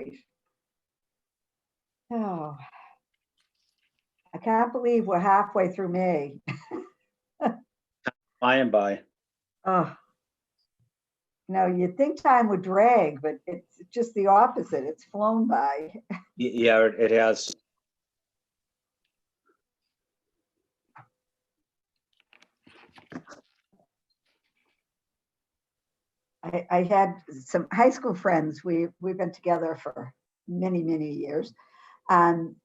great. Oh, I can't believe we're halfway through May. By and by. Oh, no, you'd think time would drag, but it's just the opposite. It's flown by. Yeah, it has. I had some high school friends. We've been together for many, many years. And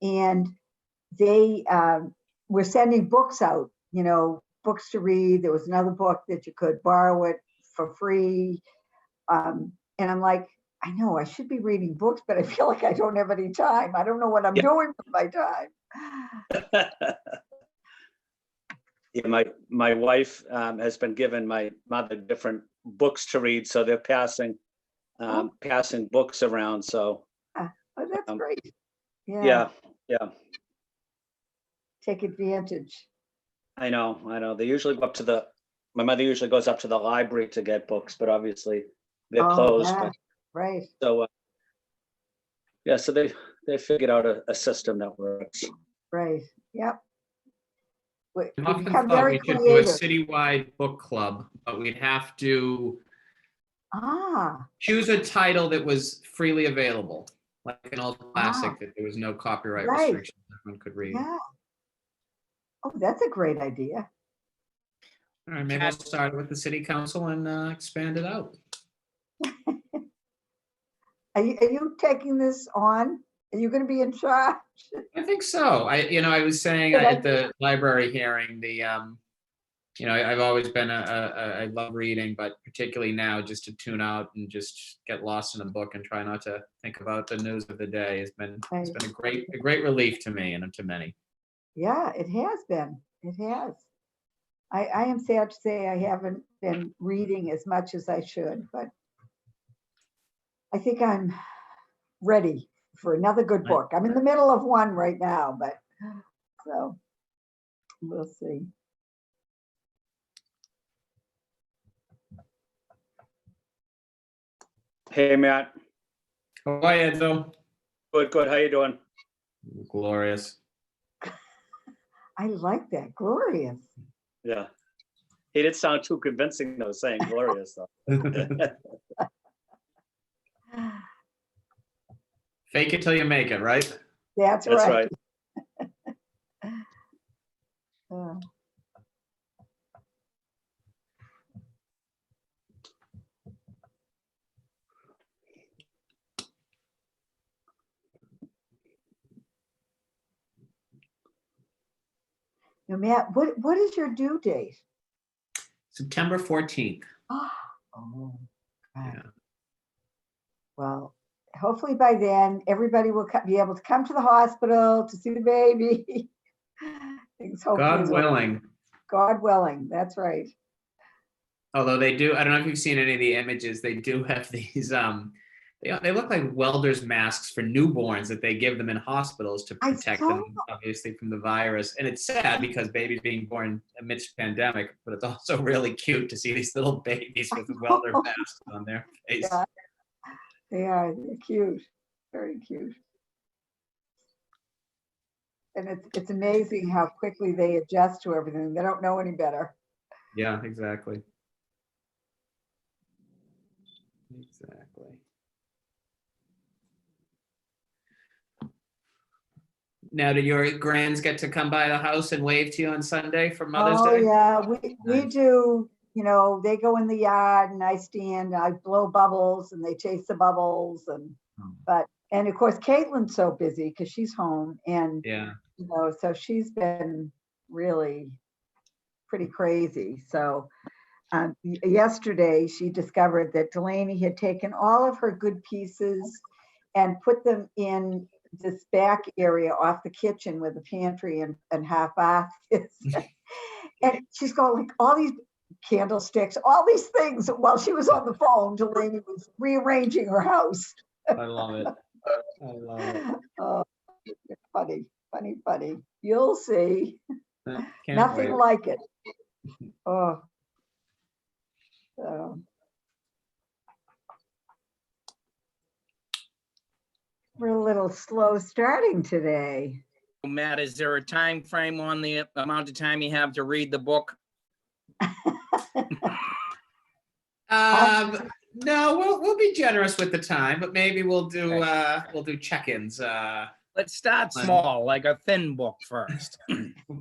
they were sending books out, books to read. There was another book that you could borrow it for free. And I'm like, I know I should be reading books, but I feel like I don't have any time. I don't know what I'm doing with my time. Yeah, my wife has been given my mother different books to read, so they're passing books around. So that's great. Yeah. Take advantage. I know. They usually go up my mother usually goes up to the library to get books, but obviously they're closed. Yeah. Right. So so they figured out a system that works. Right. Yep. I often thought we could do a citywide book club, but we'd have to choose a title that was freely available, like an old classic that there was no copyright restrictions everyone could read. Yeah. Oh, that's a great idea. All right, maybe I'll start with the city council and expand it out. Are you taking this on? Are you going to be in charge? I think so. I was saying at the library hearing, I've always been I love reading, but particularly now, just to tune out and just get lost in a book and try not to think about the news of the day has been a great relief to me and to many. Yeah, it has been. It has. I am sad to say I haven't been reading as much as I should, but I think I'm ready for another good book. I'm in the middle of one right now, but so we'll see. Hey, Matt. How are you, Edzo? Good. How you doing? Glorious. I like that. Glorious. Yeah. He didn't sound too convincing though, saying glorious though. Fake it till you make it, right? That's right. Now, Matt, what is your due date? September 14th. Oh, God. Yeah. Well, hopefully by then everybody will be able to come to the hospital to see the baby. God willing. God willing, that's right. Although they do, I don't know if you've seen any of the images, they do have these, they look like welders' masks for newborns that they give them in hospitals to protect them, obviously, from the virus. And it's sad because babies being born amidst pandemic, but it's also really cute to see these little babies with welder masks on their face. Yeah. They're cute, very cute. And it's amazing how quickly they adjust to everything. They don't know any better. Yeah, exactly. Exactly. Now, do your grands get to come by the house and wave to you on Sunday for Mother's Day? Oh yeah, we do. They go in the yard and I stand, I blow bubbles and they chase the bubbles and of course Caitlin's so busy because she's home and so she's been really pretty crazy. So yesterday she discovered that Delaney had taken all of her good pieces and put them in this back area off the kitchen where the pantry and half bath is. And she's got like all these candlesticks, all these things. While she was on the phone, Delaney was rearranging her house. I love it. I love it. Oh, funny. You'll see. Nothing wait. like it. Oh. So. little slow starting today. Matt, is there a time frame on the amount of time you have to read the book? No, we'll be generous with the time, but maybe we'll do check-ins. Let's start small, like a thin book first.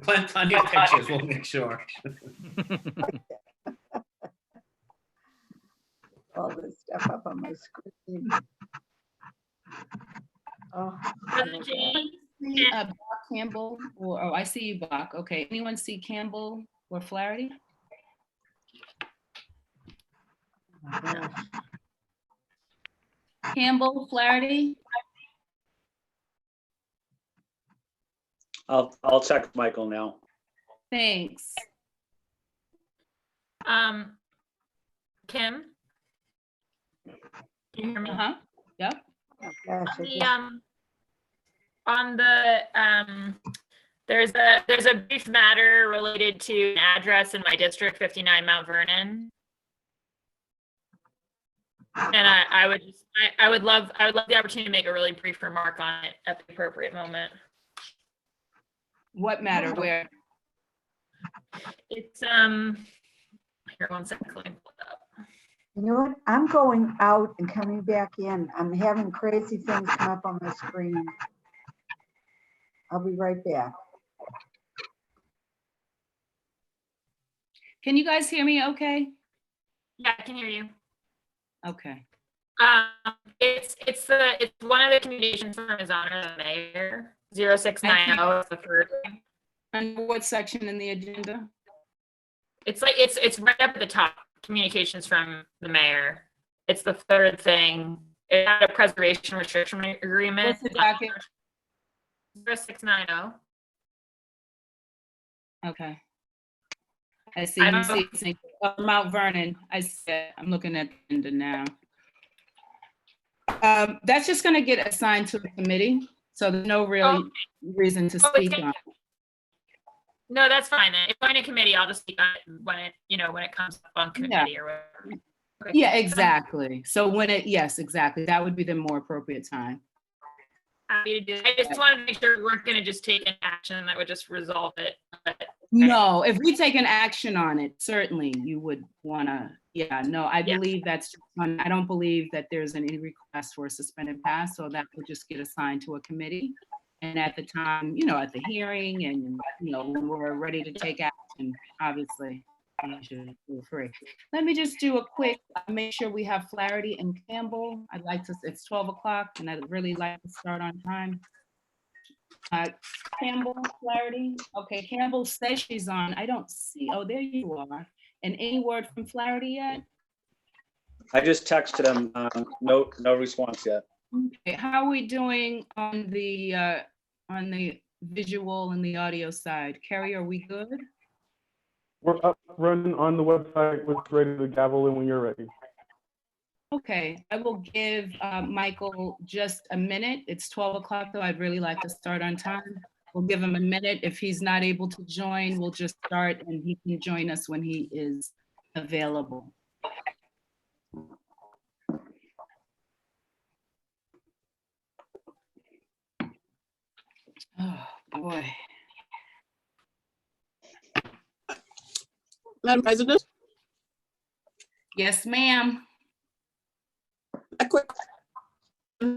Plenty of pictures, we'll make sure. All this stuff up on my screen. Oh, See, Bach Campbell, or I see you, Bach. Okay, anyone see Campbell or Flaherty? my gosh. Campbell, Flaherty? I'll check Michael now. Thanks. Kim? Can you hear me? Uh-huh, yep. Oh, gosh, I The, just- on the, there's a brief matter related to an address in my district, 59 Mount Vernon. And I would love the opportunity to make a really brief remark on it at the appropriate moment. What matter, where? It's, here, one second, let me pull it up. You know what? I'm going out and coming back in. I'm having crazy things come up on my screen. I'll be right back. Can you guys hear me okay? Yeah, I can hear you. Okay. It's one of the communications from His Honor the Mayor, 0690 is the third. And what section in the agenda? It's like, it's right up at the top, communications from the mayor. It's the third thing. It had a preservation restriction agreement. What's the docket? 0690. Okay. I see, I you don't see, see, Mount Vernon, I see it. I'm looking at the agenda now. That's just gonna get assigned to the committee, so there's no real reason to Oh, it's speak on it. No, that's fine then. If I'm in a committee, I'll just speak on it when it comes up on committee or whatever. Okay. Yeah, exactly. So when yes, exactly. That would be the more appropriate time. Happy to do it. I just wanted to make sure we weren't gonna just take an action that would just resolve it. But No, if we take an action on it, certainly you would wanna, yeah, no, I Yeah. believe that's, I don't believe that there's any request for a suspended pass, so that will just get assigned to a committee. And at the time, at the hearing and, when we're ready to take action, obviously, you should feel free. Let me just do a quick, make sure we have Flaherty and Campbell. It's 12 o'clock and I'd really like to start on time. Campbell, Flaherty. Okay, Campbell says she's on. I don't see, oh, there you are. And any word from Flaherty yet? I just texted him. No response yet. Okay, how are we doing on the visual and the audio side? Carrie, are we good? We're up running on the website. We're ready to gavel in when you're ready. Okay, I will give Michael just a minute. It's 12 o'clock though. I'd really like to start on time. We'll give him a minute. If he's not able to join, we'll just start and he can join us when he is available. Oh, boy. Madam President, Yes, ma'am. a quick.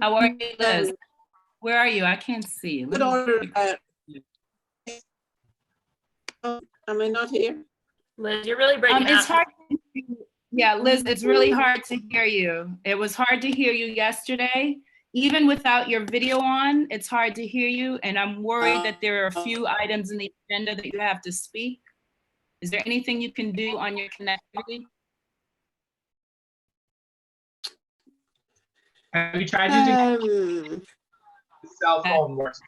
How are you, Liz? Where are you? I can't see you. Good order. Am I not here? Liz, you're really breaking It's up. hard. Yeah, Liz, it's really hard to hear you. It was hard to hear you yesterday. Even without your video on, it's hard to hear you. And I'm worried that there are a few items in the agenda that you have to speak. Is there anything you can do on your connectivity? Have you tried using Cell phone works?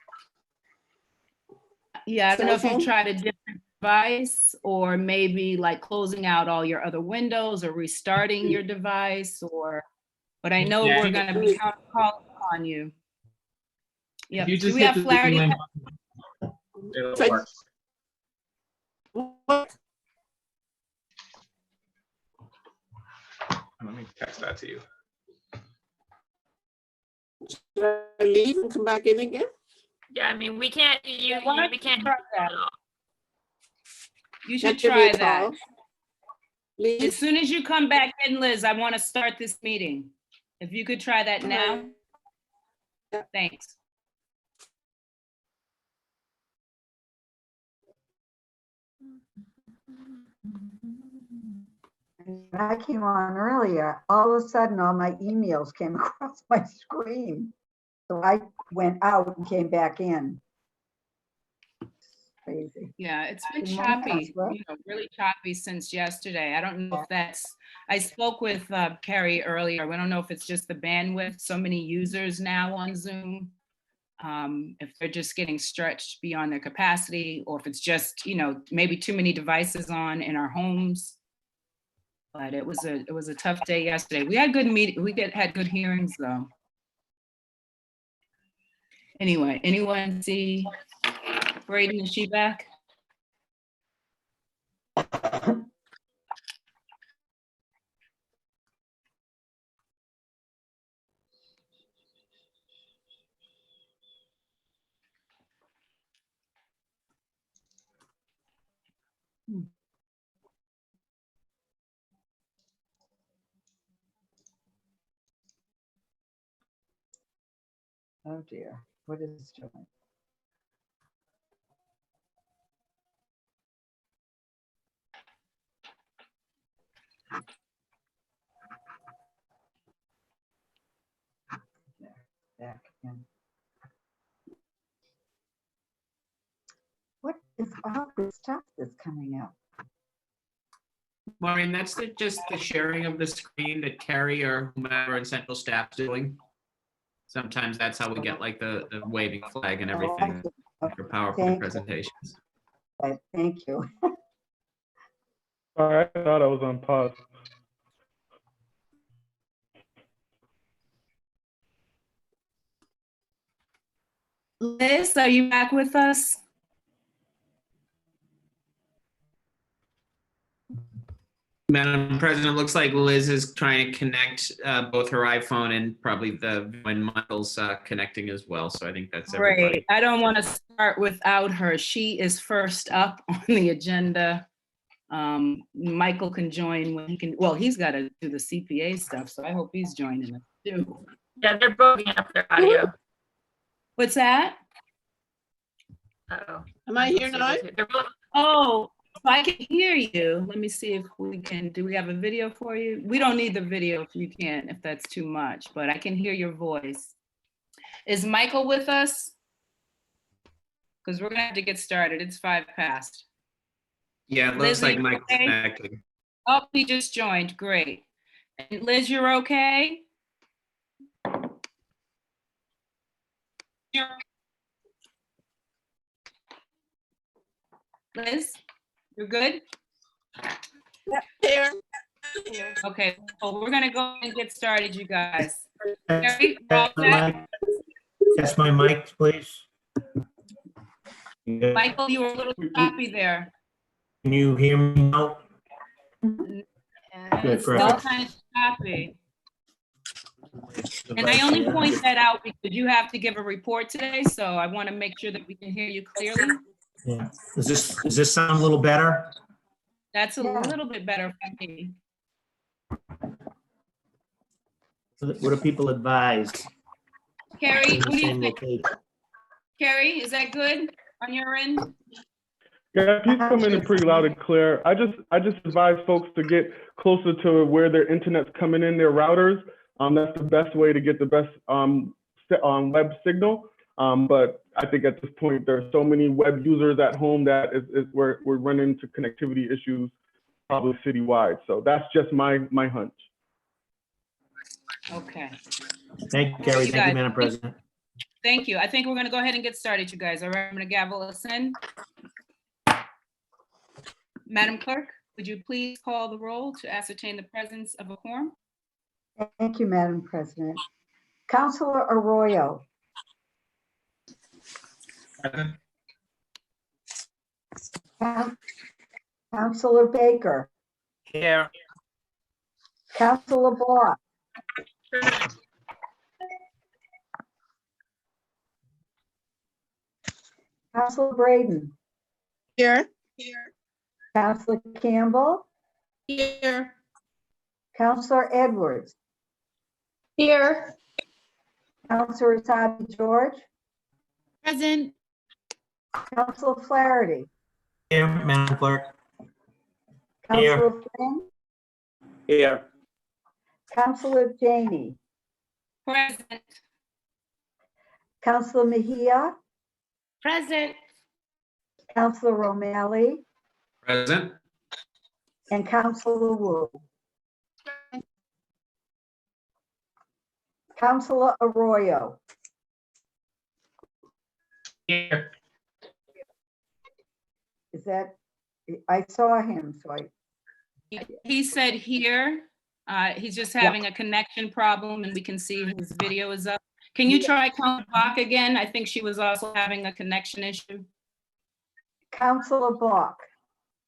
Yeah, I don't know if Cell phone? you've tried a different device or maybe like closing out all your other windows or restarting your device but I know Yeah, we're you gonna can- be calling on you. Yeah, You do just we hit have the Flaherty? link. It'll Try- work. What? Let me text that to you. Should I leave and come back in again? Yeah, I mean, we can't, Why don't we you can't. try that? You should Not give me try a that. call. Leave? As soon as you come back in, Liz, I want to start this meeting. If you could try that now. Yeah. Thanks. When I came on earlier, all of a sudden, all my emails came across my screen. So I went out and came back in. Crazy. Yeah, it's been Good morning, choppy, Counselor. really choppy since yesterday. I don't know if that's, I spoke with Carrie earlier. We don't know if it's just the bandwidth, so many users now on Zoom. If they're just getting stretched beyond their capacity, or if it's just, maybe too many devices on in our homes. But it was a tough day yesterday. We had good had good hearings though. Anyway, anyone see Braden, is she back? Oh dear, what is this doing? There, back in. What is all this stuff that's coming up? Maureen, that's just the sharing of the screen that Carrie or whomever in central staff's doing. Sometimes that's how we get like the waving flag and everything for PowerPoint Thank you. presentations. Right, thank you. All right, I thought I was on pause. Liz, are you back with us? Madam President, looks like Liz is trying to connect both her iPhone and probably when Michael's connecting as well. So I think that's everybody. Great. I don't want to start without her. She is first up on the agenda. Michael can join when he can. Well, he's got to do the CPA stuff, so I hope he's joining us too. Yeah, they're both up their audio. What's that? Uh-oh. Am I here now? They're both. Oh, I can hear you. Let me see if we can. Do we have a video for you? We don't need the video if you can't, if that's too much, but I can hear your voice. Is Michael with us? Because we're gonna have to get started. It's 5 past. Yeah, it Liz, looks are like you Michael's okay? connecting. Oh, he just joined. Great. And Liz, you're okay? Liz, you're good? Here. Okay, well, we're gonna go and get started, you guys. Test Carrie, we're all set? my mic. Test my mic, please. Can Michael, you were a little choppy there. you hear me now? It's still correct. kind of choppy. And I only point that out because you have to give a report today, so I want to make sure that we can hear you clearly. Yeah. Does this sound a little better? That's a Yeah. little bit better for me. What do people advise? Carrie, In what the do you same think? location? Carrie, is that good on your end? Yeah, he's coming in pretty loud and clear. I just advise folks to get closer to where their internet's coming in, their routers. That's the best way to get the best web signal. But I think at this point, there are so many web users at home that we're running into connectivity issues probably citywide. So that's just my hunch. Okay, Thank you, Gary. You Thank guys- you, Madam President. thank you. I think we're gonna go ahead and get started, you guys. All right, I'm gonna gavel us in. Madam Clerk, would you please call the roll to ascertain the presence of a quorum? Thank you, Madam President. Counselor Arroyo. Counselor Baker. Here. Counselor Block. Counselor Braden, Here. Counselor Campbell, Here. Counselor Edwards, Here. Counselor Asabi George, Present. Counselor Flaherty, Here, Madam Clerk. Counselor Flynn, Here. Counselor Janey, Present. Counselor Mejia, Present. Counselor O'Malley, Present. and Counselor Wu. Counselor Arroyo, Here. is that, I saw him, so He said here, he's just having a connection problem and we can see his video is up. Can you try Counselor Bach again? I think she was also having a connection issue. Counselor Bach.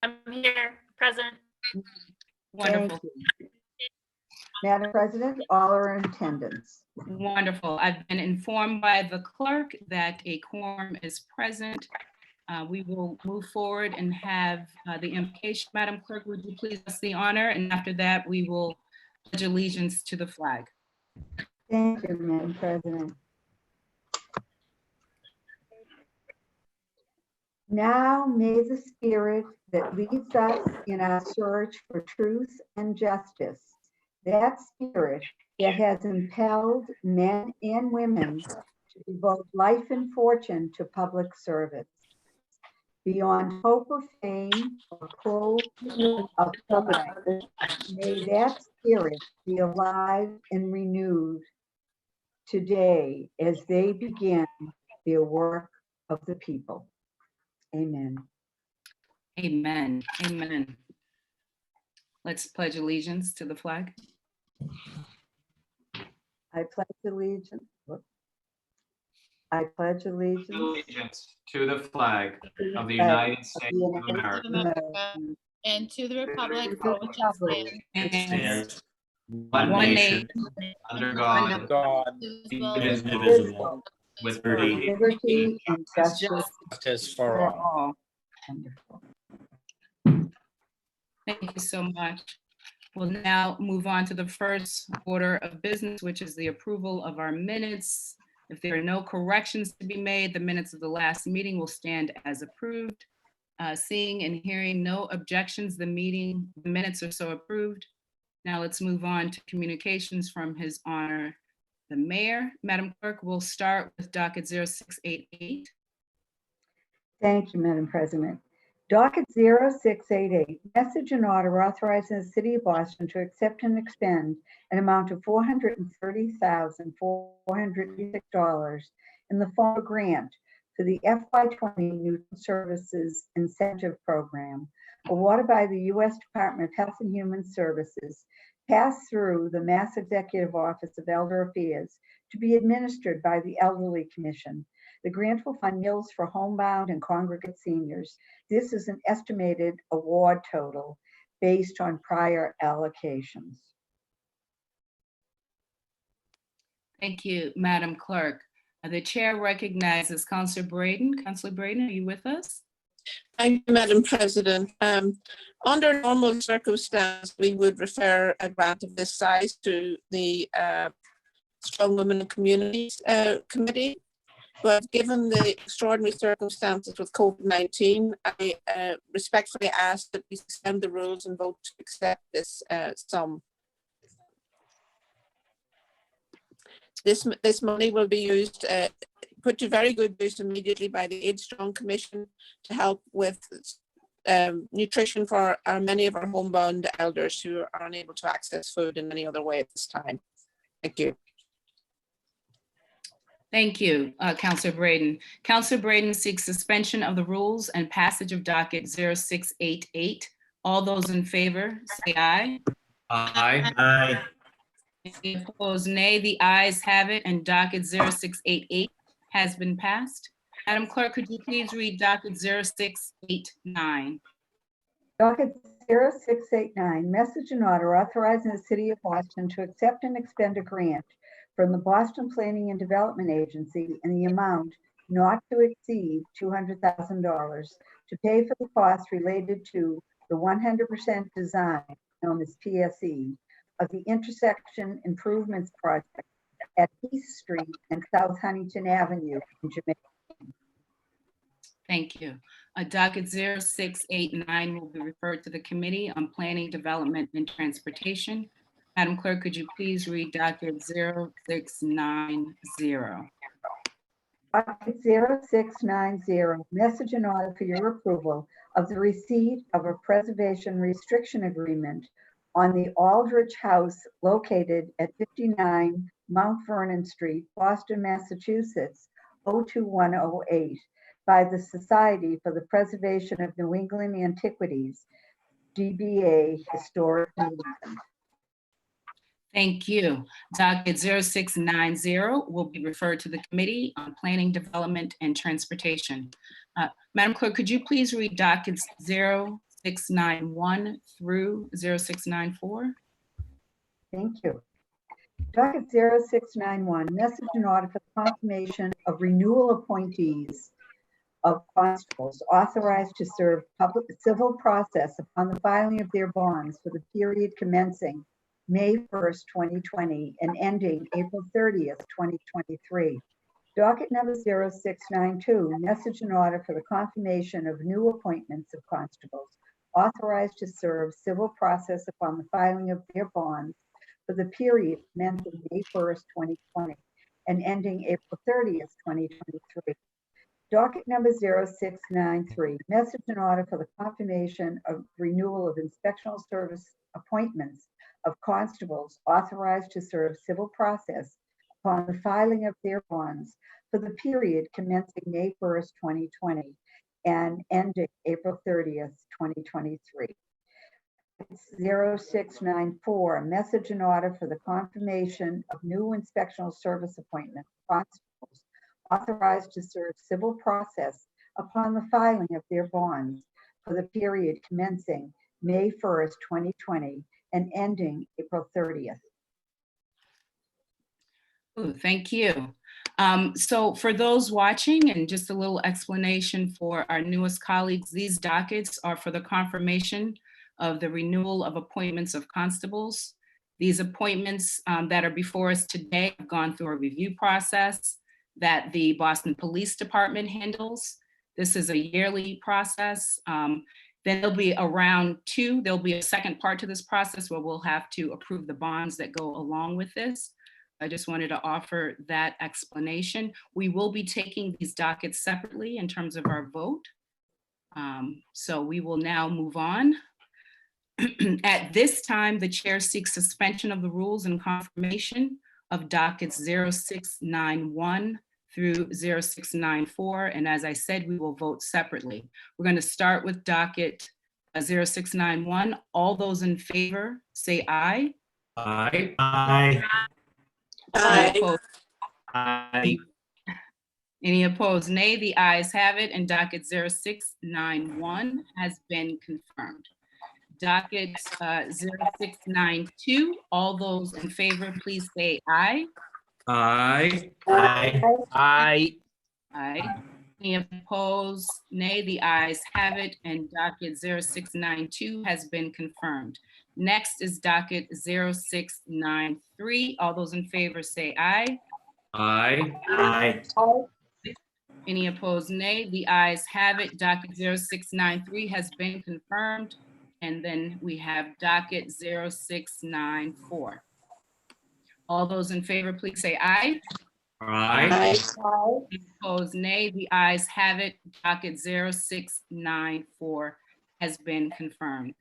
I'm here. Present. Wonderful, Madam President, all are in attendance. wonderful. I've been informed by the clerk that a quorum is present. We will move forward and have the invocation. Madam Clerk, would you please us the honor? And after that, we will pledge allegiance to the flag. Thank you, Madam President. Now may the spirit that leads us in our search for truth and justice, that spirit that has impelled men and women to devote life and fortune to public service, beyond hope of fame or pull of pride, may that spirit be alive and renewed today as they begin their work of the people. Amen. Amen, amen. Let's pledge allegiance to the flag. I pledge allegiance. I pledge allegiance Allegiance to the flag of the flag United of States the of United America. States And to the republic of for which it America, stands, Stands One one nation, under God, God, indivisible, Indivisible. with Liberty. liberty and justice justice for for all. all. Wonderful. Thank you so much. We'll now move on to the first order of business, which is the approval of our minutes. If there are no corrections to be made, the minutes of the last meeting will stand as approved. Seeing and hearing no objections, the minutes are so approved. Now let's move on to communications from His Honor, the Mayor. Madam Clerk, we'll start with docket 0688. Thank you, Madam President. Docket 0688, message and order authorizing the City of Boston to accept and expend an amount of $430,486 in the form of grant for the FY20 Newton Services Incentive Program awarded by the U.S. Department of Health and Human Services, passed through the Mass Executive Office of Elder Affairs to be administered by the Elderly Commission. The grant will fund meals for homebound and congregate seniors. This is an estimated award total based on prior allocations. Thank you, Madam Clerk. The chair recognizes Councilor Braden. Councilor Braden, are you with us? Thank you, Madam President. Under normal circumstance, we would refer a grant of this size to the Strong Women and Communities Committee. But given the extraordinary circumstances with COVID-19, I respectfully ask that we suspend the rules and vote to accept this sum. This money will be used, put to very good use immediately by the Age Strong Commission to help with nutrition for many of our homebound elders who are unable to access food in any other way at this time. Thank you. Thank you, Councilor Braden. Councilor Braden seeks suspension of the rules and passage of docket 0688. All those in favor, say aye. Aye. Aye. Any opposed, nay. The ayes have it, and docket 0688 has been passed. Madam Clerk, could you please read docket 0689? Docket 0689, message and order authorizing the City of Boston to accept and expend a grant from the Boston Planning and Development Agency in the amount not to exceed $200,000 to pay for the costs related to the 100% design, known as PSE, of the intersection improvements project at East Street and South Huntington Avenue in Jamaica. Thank you. Docket 0689 will be referred to the Committee on Planning, Development, and Transportation. Madam Clerk, could you please read docket 0690? Docket 0690, message in order for your approval of the receipt of a preservation restriction agreement on the Aldrich House located at 59 Mount Vernon Street, Boston, Massachusetts, 02108, by the Society for the Preservation of New England Antiquities, DBA Historic Museum. Thank you. Docket 0690 will be referred to the Committee on Planning, Development, and Transportation. Madam Clerk, could you please read dockets 0691 through 0694? Thank you. Docket 0691, message in order for the confirmation of renewal appointees of constables authorized to serve public civil process upon the filing of their bonds for the period commencing May 1st, 2020 and ending April 30th, 2023. Docket number 0692, message in order for the confirmation of new appointments of constables authorized to serve civil process upon the filing of their bonds for the period commencing May 1st, 2020 and ending April 30th, 2023. Docket number 0693, message in order for the confirmation of renewal of inspectional service appointments of constables authorized to serve civil process upon the filing of their bonds for the period commencing May 1st, 2020 and ending April 30th, 2023. 0694, message in order for the confirmation of new inspectional service appointment constables authorized to serve civil process upon the filing of their bonds for the period commencing May 1st, 2020 and ending April 30th. Ooh, thank you. So for those watching, and just a little explanation for our newest colleagues, these dockets are for the confirmation of the renewal of appointments of constables. These appointments that are before us today have gone through a review process that the Boston Police Department handles. This is a yearly process. Then there'll be there'll be a second part to this process where we'll have to approve the bonds that go along with this. I just wanted to offer that explanation. We will be taking these dockets separately in terms of our vote. So we will now move on. At this time, the chair seeks suspension of the rules and confirmation of dockets 0691 through 0694. And as I said, we will vote separately. We're going to start with docket 0691. All those in favor say aye. Aye. Aye. Any opposed? Aye. Any opposed? Nay. The ayes have it, and docket 0691 has been confirmed. Docket 0692. All those in favor, please say aye. Aye. Aye. Aye. Aye. Any opposed? Nay. The ayes have it, and docket 0692 has been confirmed. Next is docket 0693. All those in favor say aye. Aye. Aye. Any opposed? Nay. The ayes have it. Docket 0693 has been confirmed. And then we have docket 0694. All those in favor, please say aye. Aye. Any opposed? Nay. The ayes have it. Docket 0694 has been confirmed.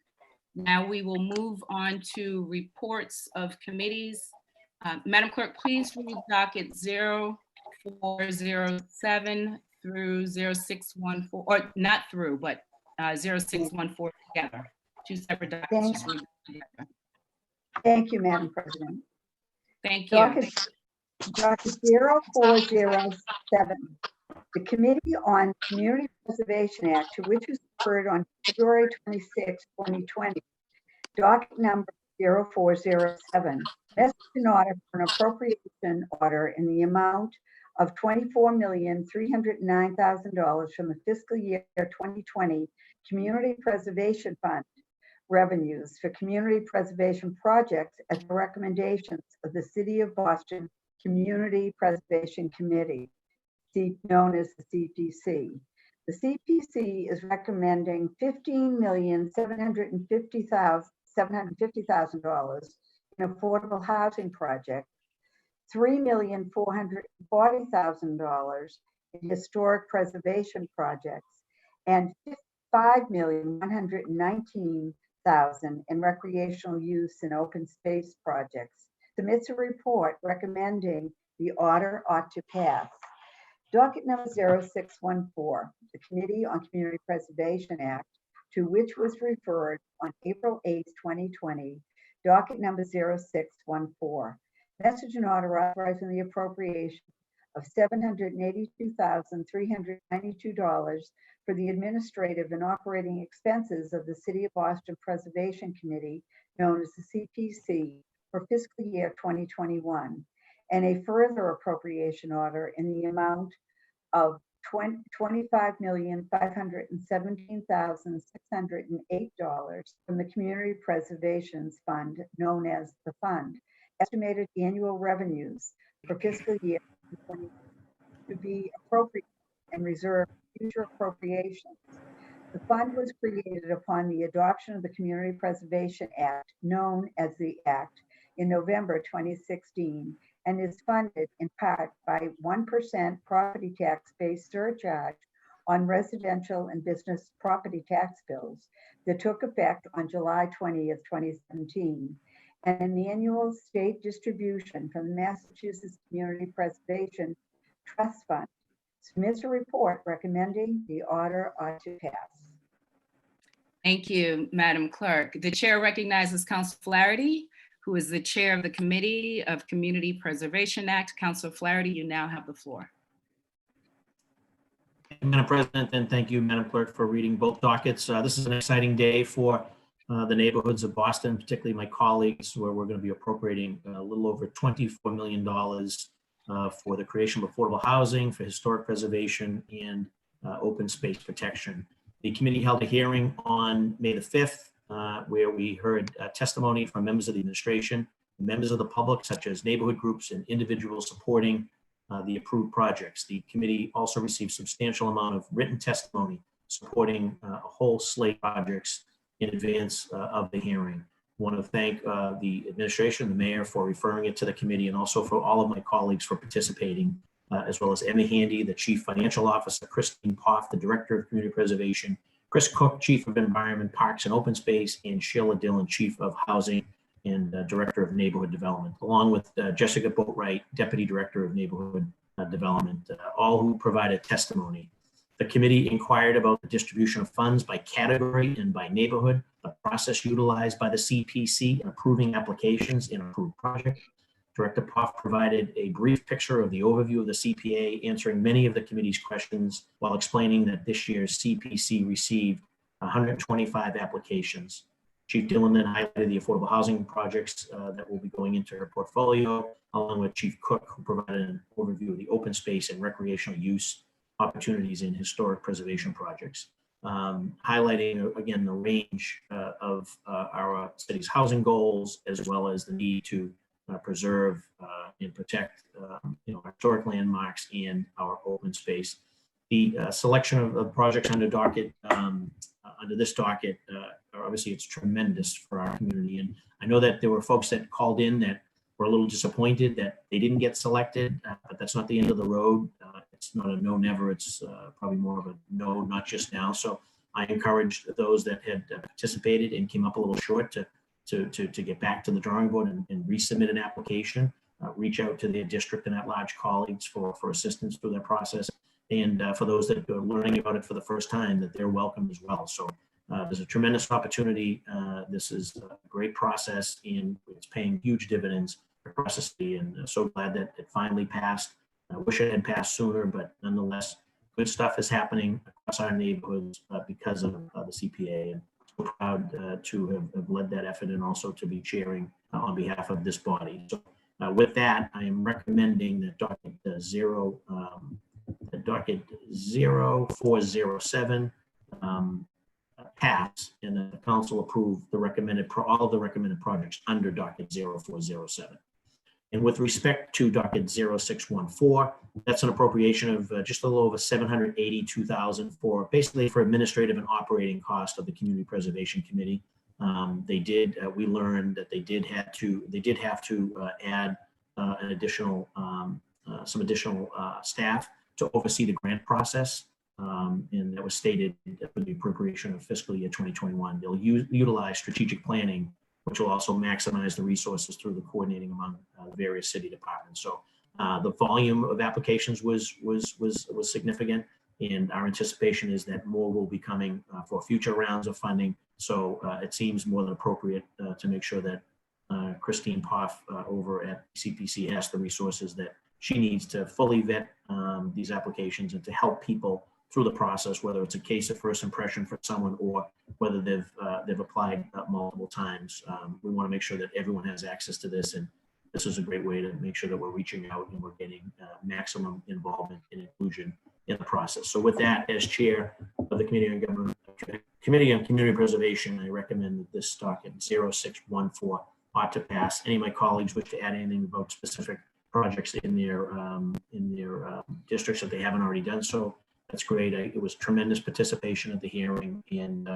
Now we will move on to reports of committees. Madam Clerk, please read docket 0407 through 0614, or not through, but 0614 together. Two separate dockets. Just read them together. Thank you, Madam President. Thank you. Docket 0407, the Committee on Community Preservation Act, to which was referred on February 26, 2020. Docket number 0407, message in order for an appropriation order in the amount of $24,309,000 from the fiscal year 2020 Community Preservation Fund revenues for community preservation projects at the recommendations of the City of Boston Community Preservation Committee, known as the CPC. The CPC is recommending $15,750,000 in affordable housing projects, $3,440,000 in historic preservation projects, and $5,119,000 in recreational use and open space projects. Submits a report recommending the order ought to pass. Docket number 0614, the Committee on Community Preservation Act, to which was referred on April 8, 2020, docket number 0614. Message and order authorizing the appropriation of $782,392 for the administrative and operating expenses of the City of Boston Preservation Committee, known as the CPC, for fiscal year 2021, and a further appropriation order in the amount of $25,517,608 from the Community Preservations Fund, known as the Fund. Estimated annual revenues for fiscal year 2020 to be appropriate and reserve future appropriations. The fund was created upon the adoption of the Community Preservation Act, known as the Act, in November 2016, and is funded in part by 1% property tax-based surcharge on residential and business property tax bills that took effect on July 20th, 2017, and an annual state distribution from the Massachusetts Community Preservation Trust Fund. Submits a report recommending the order ought to pass. Thank you, Madam Clerk. The chair recognizes Council Flaherty, who is the chair of the Committee of Community Preservation Act. Councilor Flaherty, you now have the floor. Madam President, and thank you, Madam Clerk, for reading both dockets. This is an exciting day for the neighborhoods of Boston, particularly my colleagues, where we're going to be appropriating a little over $24 million for the creation of affordable housing, for historic preservation, and open space protection. The committee held a hearing on May the 5th, where we heard testimony from members of the administration, members of the public, such as neighborhood groups and individuals supporting the approved projects. The committee also received substantial amount of written testimony supporting a whole slate of projects in advance of the hearing. I want to thank the administration, the mayor, for referring it to the committee, and also for all of my colleagues for participating, as well as Emma Handy, the Chief Financial Officer, Christine Poff, the Director of Community Preservation, Chris Cook, Chief of Environment, Parks and Open Space, and Sheila Dillon, Chief of Housing and Director of Neighborhood Development, along with Jessica Boatwright, Deputy Director of Neighborhood Development, all who provided testimony. The committee inquired about the distribution of funds by category and by neighborhood, the process utilized by the CPC in approving applications in approved projects. Director Poff provided a brief picture of the overview of the CPA, answering many of the committee's questions while explaining that this year's CPC received 125 applications. Chief Dillon then highlighted the affordable housing projects that will be going into her portfolio, along with Chief Cook, who provided an overview of the open space and recreational use opportunities in historic preservation projects, highlighting again the range of our city's housing goals, as well as the need to preserve and protect our historic landmarks and our open space. The selection of projects under docket, under this docket, obviously it's tremendous for our community. And I know that there were folks that called in that were a little disappointed that they didn't get selected, but that's not the end of the road. It's not a no never, it's probably more of a no, not just now. So I encouraged those that had participated and came up a little short to get back to the drawing board and resubmit an application, reach out to their district and at-large colleagues for assistance through that process. And for those that are learning about it for the first time, that they're welcome as well. So there's a tremendous opportunity. This is a great process, and it's paying huge dividends across the city, and so glad that it finally passed. I wish it had passed sooner, but nonetheless, good stuff is happening across our neighborhoods because of the CPA. And so proud to have led that effort and also to be chairing on behalf of this body. So With that, I am recommending that docket 0407 pass, and that the council approve the all of the recommended projects under docket 0407. And with respect to docket 0614, that's an appropriation of just a little over $782,000 for basically for administrative and operating cost of the Community Preservation Committee. We learned that they did have to add an additional some additional staff to oversee the grant process. And that was stated for the appropriation of fiscal year 2021. They'll utilize strategic planning, which will also maximize the resources through the coordinating among various city departments. So the volume of applications was significant, and our anticipation is that more will be coming for future rounds of funding. So it seems more than appropriate to make sure that Christine Poff over at CPC has the resources that she needs to fully vet these applications and to help people through the process, whether it's a case of first impression for someone or whether they've applied multiple times. We want to make sure that everyone has access to this, and this is a great way to make sure that we're reaching out and we're getting maximum involvement and inclusion in the process. So with that, as chair of the Committee on Community Preservation, I recommend that this docket 0614 ought to pass. Any of my colleagues wish to add anything about specific projects in their districts that they haven't already done so, that's great. It was tremendous participation at the hearing, and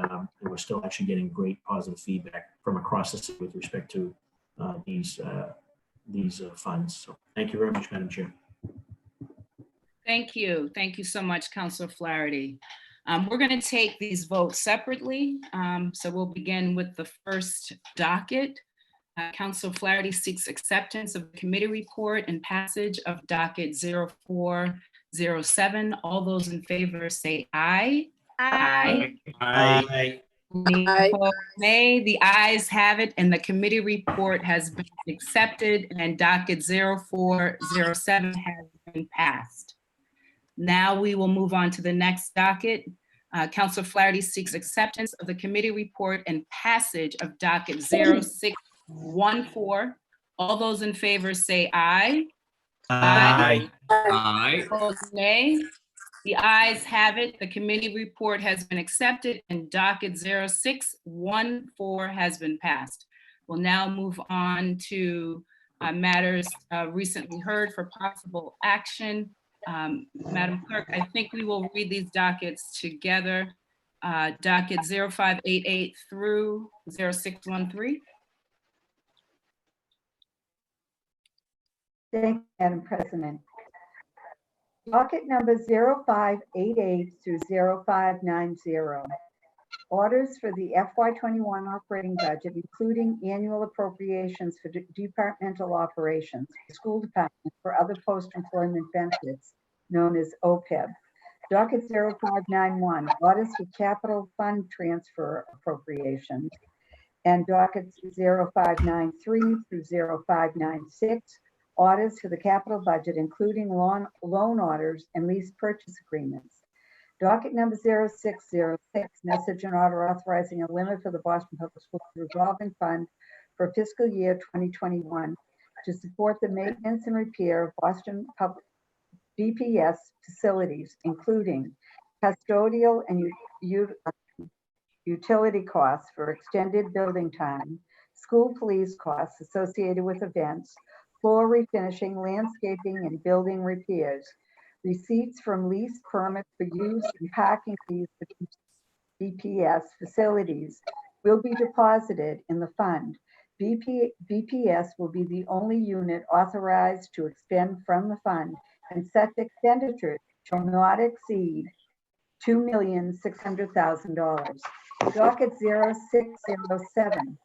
we're still actually getting great positive feedback from across the city with respect to these funds. So thank you very much, Madam Chair. Thank you. Thank you so much, Councilor Flaherty. We're going to take these votes separately. So we'll begin with the first docket. Councilor Flaherty seeks acceptance of the committee report and passage of docket 0407. All those in favor say aye. Aye. Aye. Aye. Nay. The ayes have it, and the committee report has been accepted, and docket 0407 has been passed. Now we will move on to the next docket. Councilor Flaherty seeks acceptance of the committee report and passage of docket 0614. All those in favor say aye. Aye. Aye. Opposed, nay. The ayes have it. The committee report has been accepted, and docket 0614 has been passed. We'll now move on to matters recently heard for possible action. Madam Clerk, I think we will read these dockets together. Docket 0588 through 0613. Thank you, Madam President. Docket number 0588 through 0590. Orders for the FY21 operating budget, including annual appropriations for departmental operations, school department for other post-employment benefits, known as OPEB. Docket 0591, orders for capital fund transfer appropriations. And dockets 0593 through 0596, orders for the capital budget, including loan orders and lease purchase agreements. Docket number 0606, message and order authorizing a limit for the Boston Public Schools Revolving Fund for fiscal year 2021 to support the maintenance and repair of Boston Public BPS facilities, including custodial and utility costs for extended building time, school police costs associated with events, floor refinishing, landscaping, and building repairs. Receipts from lease permits for use and parking fees for BPS facilities will be deposited in the fund. BPS will be the only unit authorized to expend from the fund, and such expenditures shall not exceed $2,600,000. Docket 0607.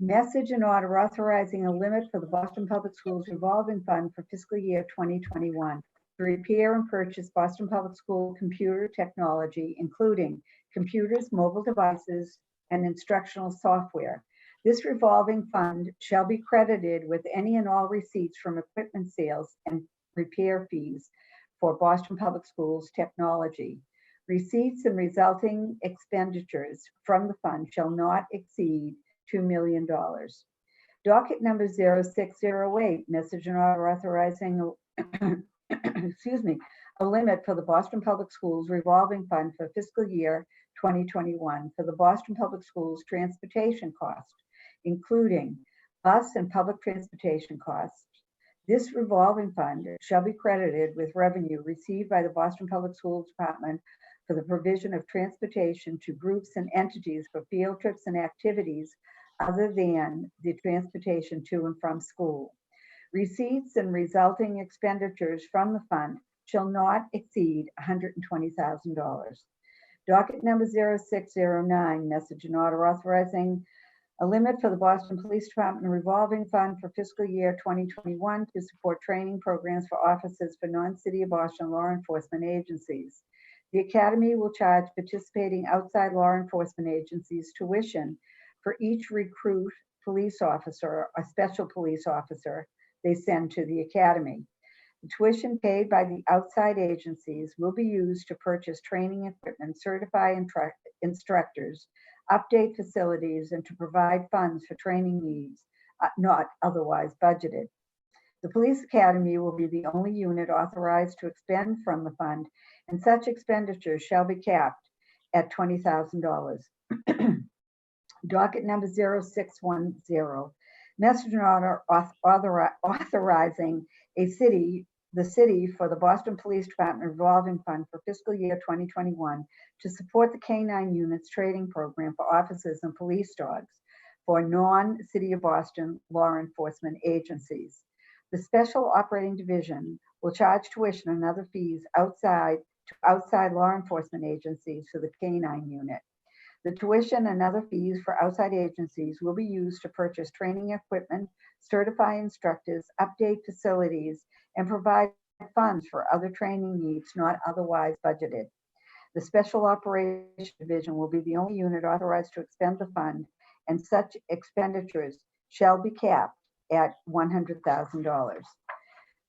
Message and order authorizing a limit for the Boston Public Schools Revolving Fund for fiscal year 2021 to repair and purchase Boston Public School computer technology, including computers, mobile devices, and instructional software. This revolving fund shall be credited with any and all receipts from equipment sales and repair fees for Boston Public Schools technology. Receipts and resulting expenditures from the fund shall not exceed $2 million. Docket number 0608, message and order authorizing, excuse me, a limit for the Boston Public Schools revolving fund for fiscal year 2021 for the Boston Public Schools transportation cost, including bus and public transportation costs. This revolving fund shall be credited with revenue received by the Boston Public Schools Department for the provision of transportation to groups and entities for field trips and activities other than the transportation to and from school. Receipts and resulting expenditures from the fund shall not exceed $120,000. Docket number 0609, message and order authorizing a limit for the Boston Police Department revolving fund for fiscal year 2021 to support training programs for officers for non-City of Boston law enforcement agencies. The Academy will charge participating outside law enforcement agencies tuition for each recruit police officer or special police officer they send to the Academy. The tuition paid by the outside agencies will be used to purchase training equipment, certify instructors, update facilities, and to provide funds for training needs not otherwise budgeted. The Police Academy will be the only unit authorized to expend from the fund, and such expenditures shall be capped at $20,000. Docket number 0610, message and order authorizing the city for the Boston Police Department revolving fund for fiscal year 2021 to support the K-9 units training program for officers and police dogs for non-City of Boston law enforcement agencies. The Special Operating Division will charge tuition and other fees outside law enforcement agencies for the K-9 unit. The tuition and other fees for outside agencies will be used to purchase training equipment, certify instructors, update facilities, and provide funds for other training needs not otherwise budgeted. The Special Operations Division will be the only unit authorized to expend the fund, and such expenditures shall be capped at $100,000.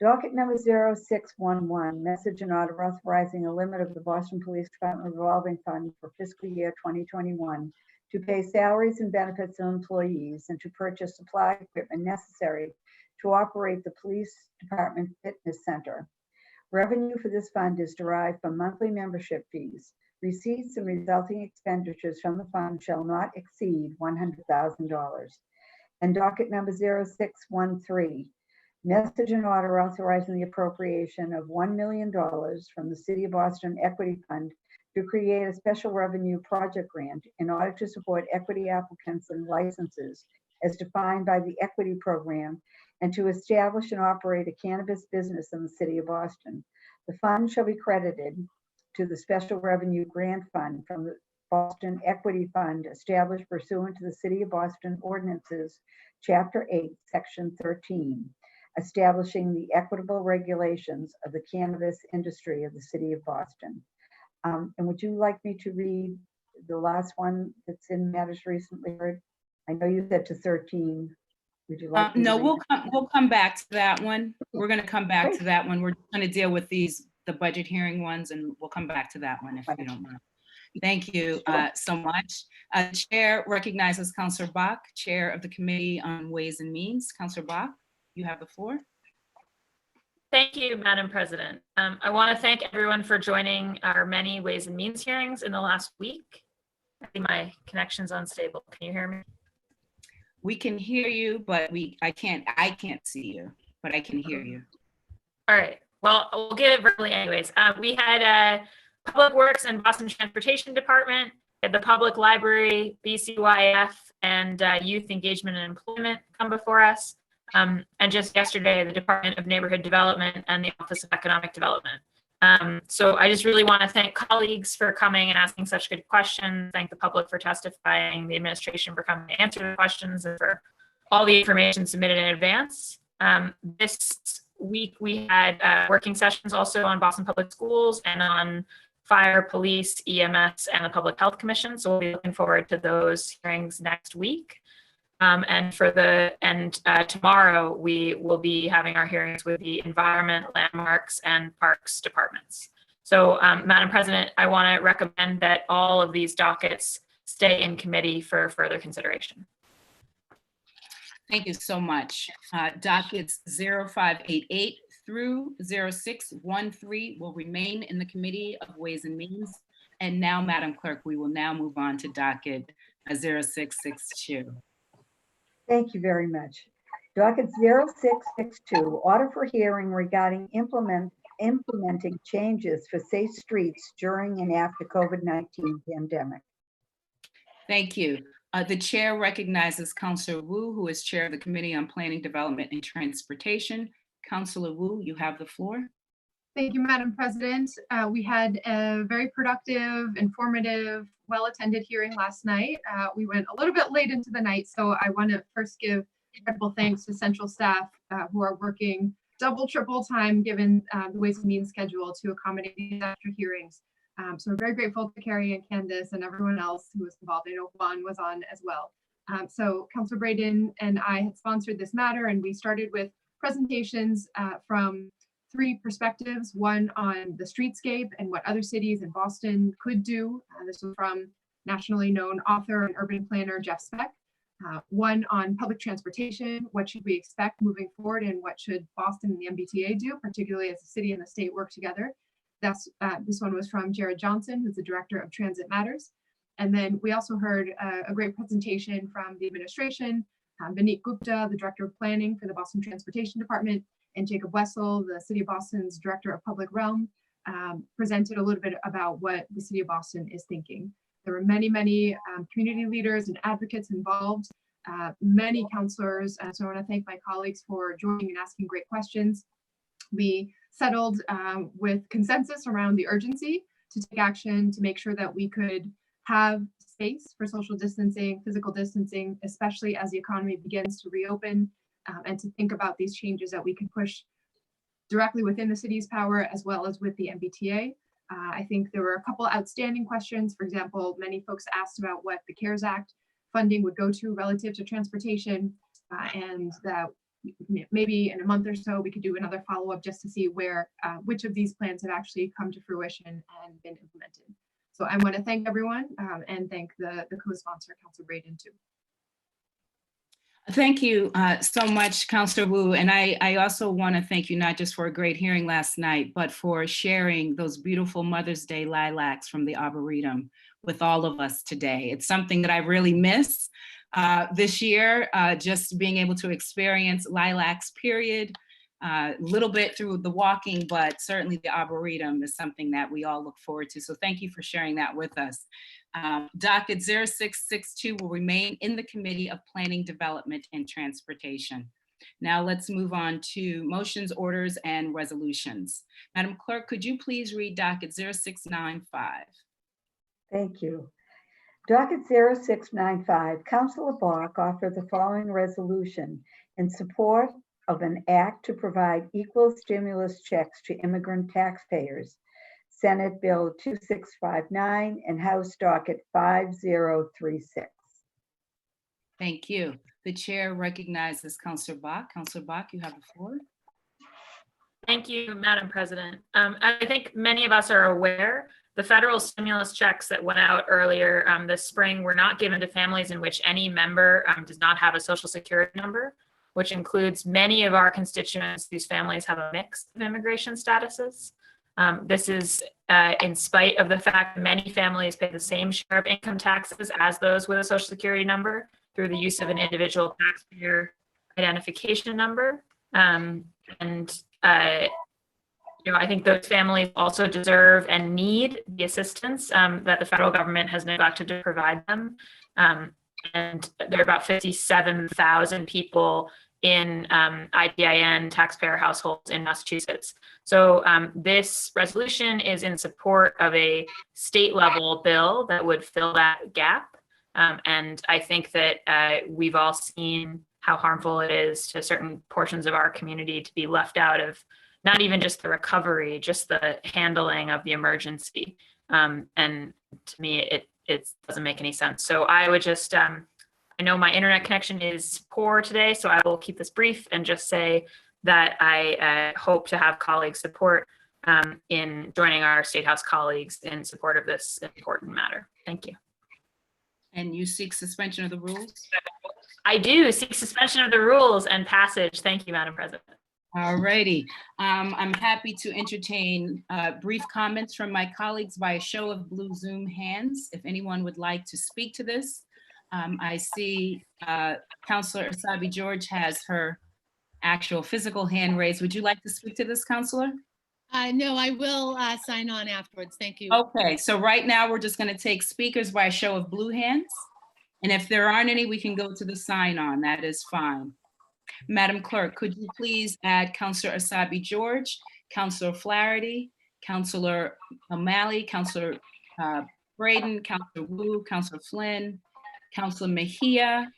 Docket number 0611, message and order authorizing a limit of the Boston Police Department revolving fund for fiscal year 2021 to pay salaries and benefits of employees and to purchase supply equipment necessary to operate the Police Department Fitness Center. Revenue for this fund is derived from monthly membership fees. Receipts and resulting expenditures from the fund shall not exceed $100,000. And docket number 0613, message and order authorizing the appropriation of $1 million from the City of Boston Equity Fund to create a special revenue project grant in order to support equity applicants and licenses as defined by the equity program and to establish and operate a cannabis business in the City of Boston. The fund shall be credited to the Special Revenue Grant Fund from the Boston Equity Fund established pursuant to the City of Boston Ordinances, Chapter 8, Section 13, establishing the equitable regulations of the cannabis industry of the City of Boston. And would you like me to read the last one that's in matters recently heard? I know you said to 13. Would you like? No, we'll come back to that one. We're going to come back to that one. We're going to deal with the budget hearing ones, and we'll come back to that one if you don't mind. Thank you so much. Chair recognizes Councillor Bach, Chair of the Committee on Ways and Means. Councillor Bach, you have the floor. Thank you, Madam President. I want to thank everyone for joining our many Ways and Means hearings in the last week. I think my connection's unstable. Can you hear me? We can hear you, but I can't see you, but I can hear you. All right. Well, we'll get it verbally anyways. We had Public Works and Boston Transportation Department, the Public Library, BCYF, and Youth Engagement and Employment come before us. And just yesterday, the Department of Neighborhood Development and the Office of Economic Development. So I just really want to thank colleagues for coming and asking such good questions, thank the public for testifying, the administration for coming to answer the questions, and for all the information submitted in advance. This week we had working sessions also on Boston Public Schools and on Fire, Police, EMS, and the Public Health Commission. So we'll be looking forward to those hearings next week. And tomorrow we will be having our hearings with the Environment, Landmarks, and Parks departments. So, Madam President, I want to recommend that all of these dockets stay in committee for further consideration. Thank you so much. Dockets 0588 through 0613 will remain in the Committee of Ways and Means. And now, Madam Clerk, we will now move on to docket 0662. Thank you very much. Docket 0662, order for hearing regarding implementing changes for safe streets during and after COVID-19 pandemic. Thank you. The chair recognizes Councilor Wu, who is chair of the Committee on Planning, Development, and Transportation. Councilor Wu, you have the floor. Thank you, Madam President. We had a very productive, informative, well-attended hearing last night. We went a little bit late into the night, so I want to first give incredible thanks to central staff who are working double, triple time given the Ways and Means schedule to accommodate these extra hearings. So we're very grateful to Carrie and Candace and everyone else who was involved. I know Juan was on as well. So Councilor Braden and I had sponsored this matter, and we started with presentations from 3 perspectives, one on the streetscape and what other cities in Boston could do. This was from nationally known author and urban planner Jeff Speck. One on public transportation, what should we expect moving forward, and what should Boston and the MBTA do, particularly as the city and the state work together. This one was from Jared Johnson, who's the director of Transit Matters. And then we also heard a great presentation from the administration, Vineet Gupta, the director of planning for the Boston Transportation Department, and Jacob Wessel, the City of Boston's Director of Public Realm, presented a little bit about what the City of Boston is thinking. There were many, many community leaders and advocates involved, many counselors. So I want to thank my colleagues for joining and asking great questions. We settled with consensus around the urgency to take action to make sure that we could have space for social distancing, physical distancing, especially as the economy begins to reopen, and to think about these changes that we can push directly within the city's power as well as with the MBTA. I think there were a couple outstanding questions. For example, many folks asked about what the CARES Act funding would go to relative to transportation, and that maybe in a month or so we could do another follow-up just to see where which of these plans have actually come to fruition and been implemented. So I want to thank everyone and thank the co-sponsor, Councilor Braden, too. Thank you so much, Councilor Wu. And I also want to thank you not just for a great hearing last night, but for sharing those beautiful Mother's Day lilacs from the Arboretum with all of us today. It's something that I really miss this year, just being able to experience lilacs, period. A little bit through the walking, but certainly the Arboretum is something that we all look forward to. So thank you for sharing that with us. Docket 0662 will remain in the Committee of Planning, Development, and Transportation. Now let's move on to motions, orders, and resolutions. Madam Clerk, could you please read docket 0695? Thank you. Docket 0695, Councilor Bach offered the following resolution in support of an act to provide equal stimulus checks to immigrant taxpayers. Senate Bill 2659 and House Docket 5036. Thank you. The chair recognizes Councilor Bach. Councilor Bach, you have the floor. Thank you, Madam President. I think many of us are aware the federal stimulus checks that went out earlier this spring were not given to families in which any member does not have a social security number, which includes many of our constituents whose families have a mix of immigration statuses. This is in spite of the fact that many families pay the same share of income taxes as those with a social security number through the use of an individual taxpayer identification number. I think those families also deserve and need the assistance that the federal government has neglected to provide them. And there are about 57,000 people in IDIN taxpayer households in Massachusetts. So this resolution is in support of a state level bill that would fill that gap. And I think that we've all seen how harmful it is to certain portions of our community to be left out of not even just the recovery, just the handling of the emergency. And to me, it doesn't make any sense. So I would just, I know my internet connection is poor today, so I will keep this brief and just say that I hope to have colleagues support in joining our State House colleagues in support of this important matter. Thank you. And you seek suspension of the rules? I do seek suspension of the rules and passage. Thank you, Madam President. All righty. I'm happy to entertain brief comments from my colleagues by a show of blue Zoom hands. If anyone would like to speak to this. I see Councilor Asabi George has her actual physical hand raised. Would you like to speak to this, Councilor? No, I will sign on afterwards. Thank you. Okay, so right now we're just going to take speakers by a show of blue hands. And if there aren't any, we can go to the sign on. That is fine. Madam Clerk, could you please add Councilor Asabi George, Councilor Flaherty, Councilor O'Malley, Councilor Braden, Councilor Wu, Councilor Flynn, Councilor Mejia,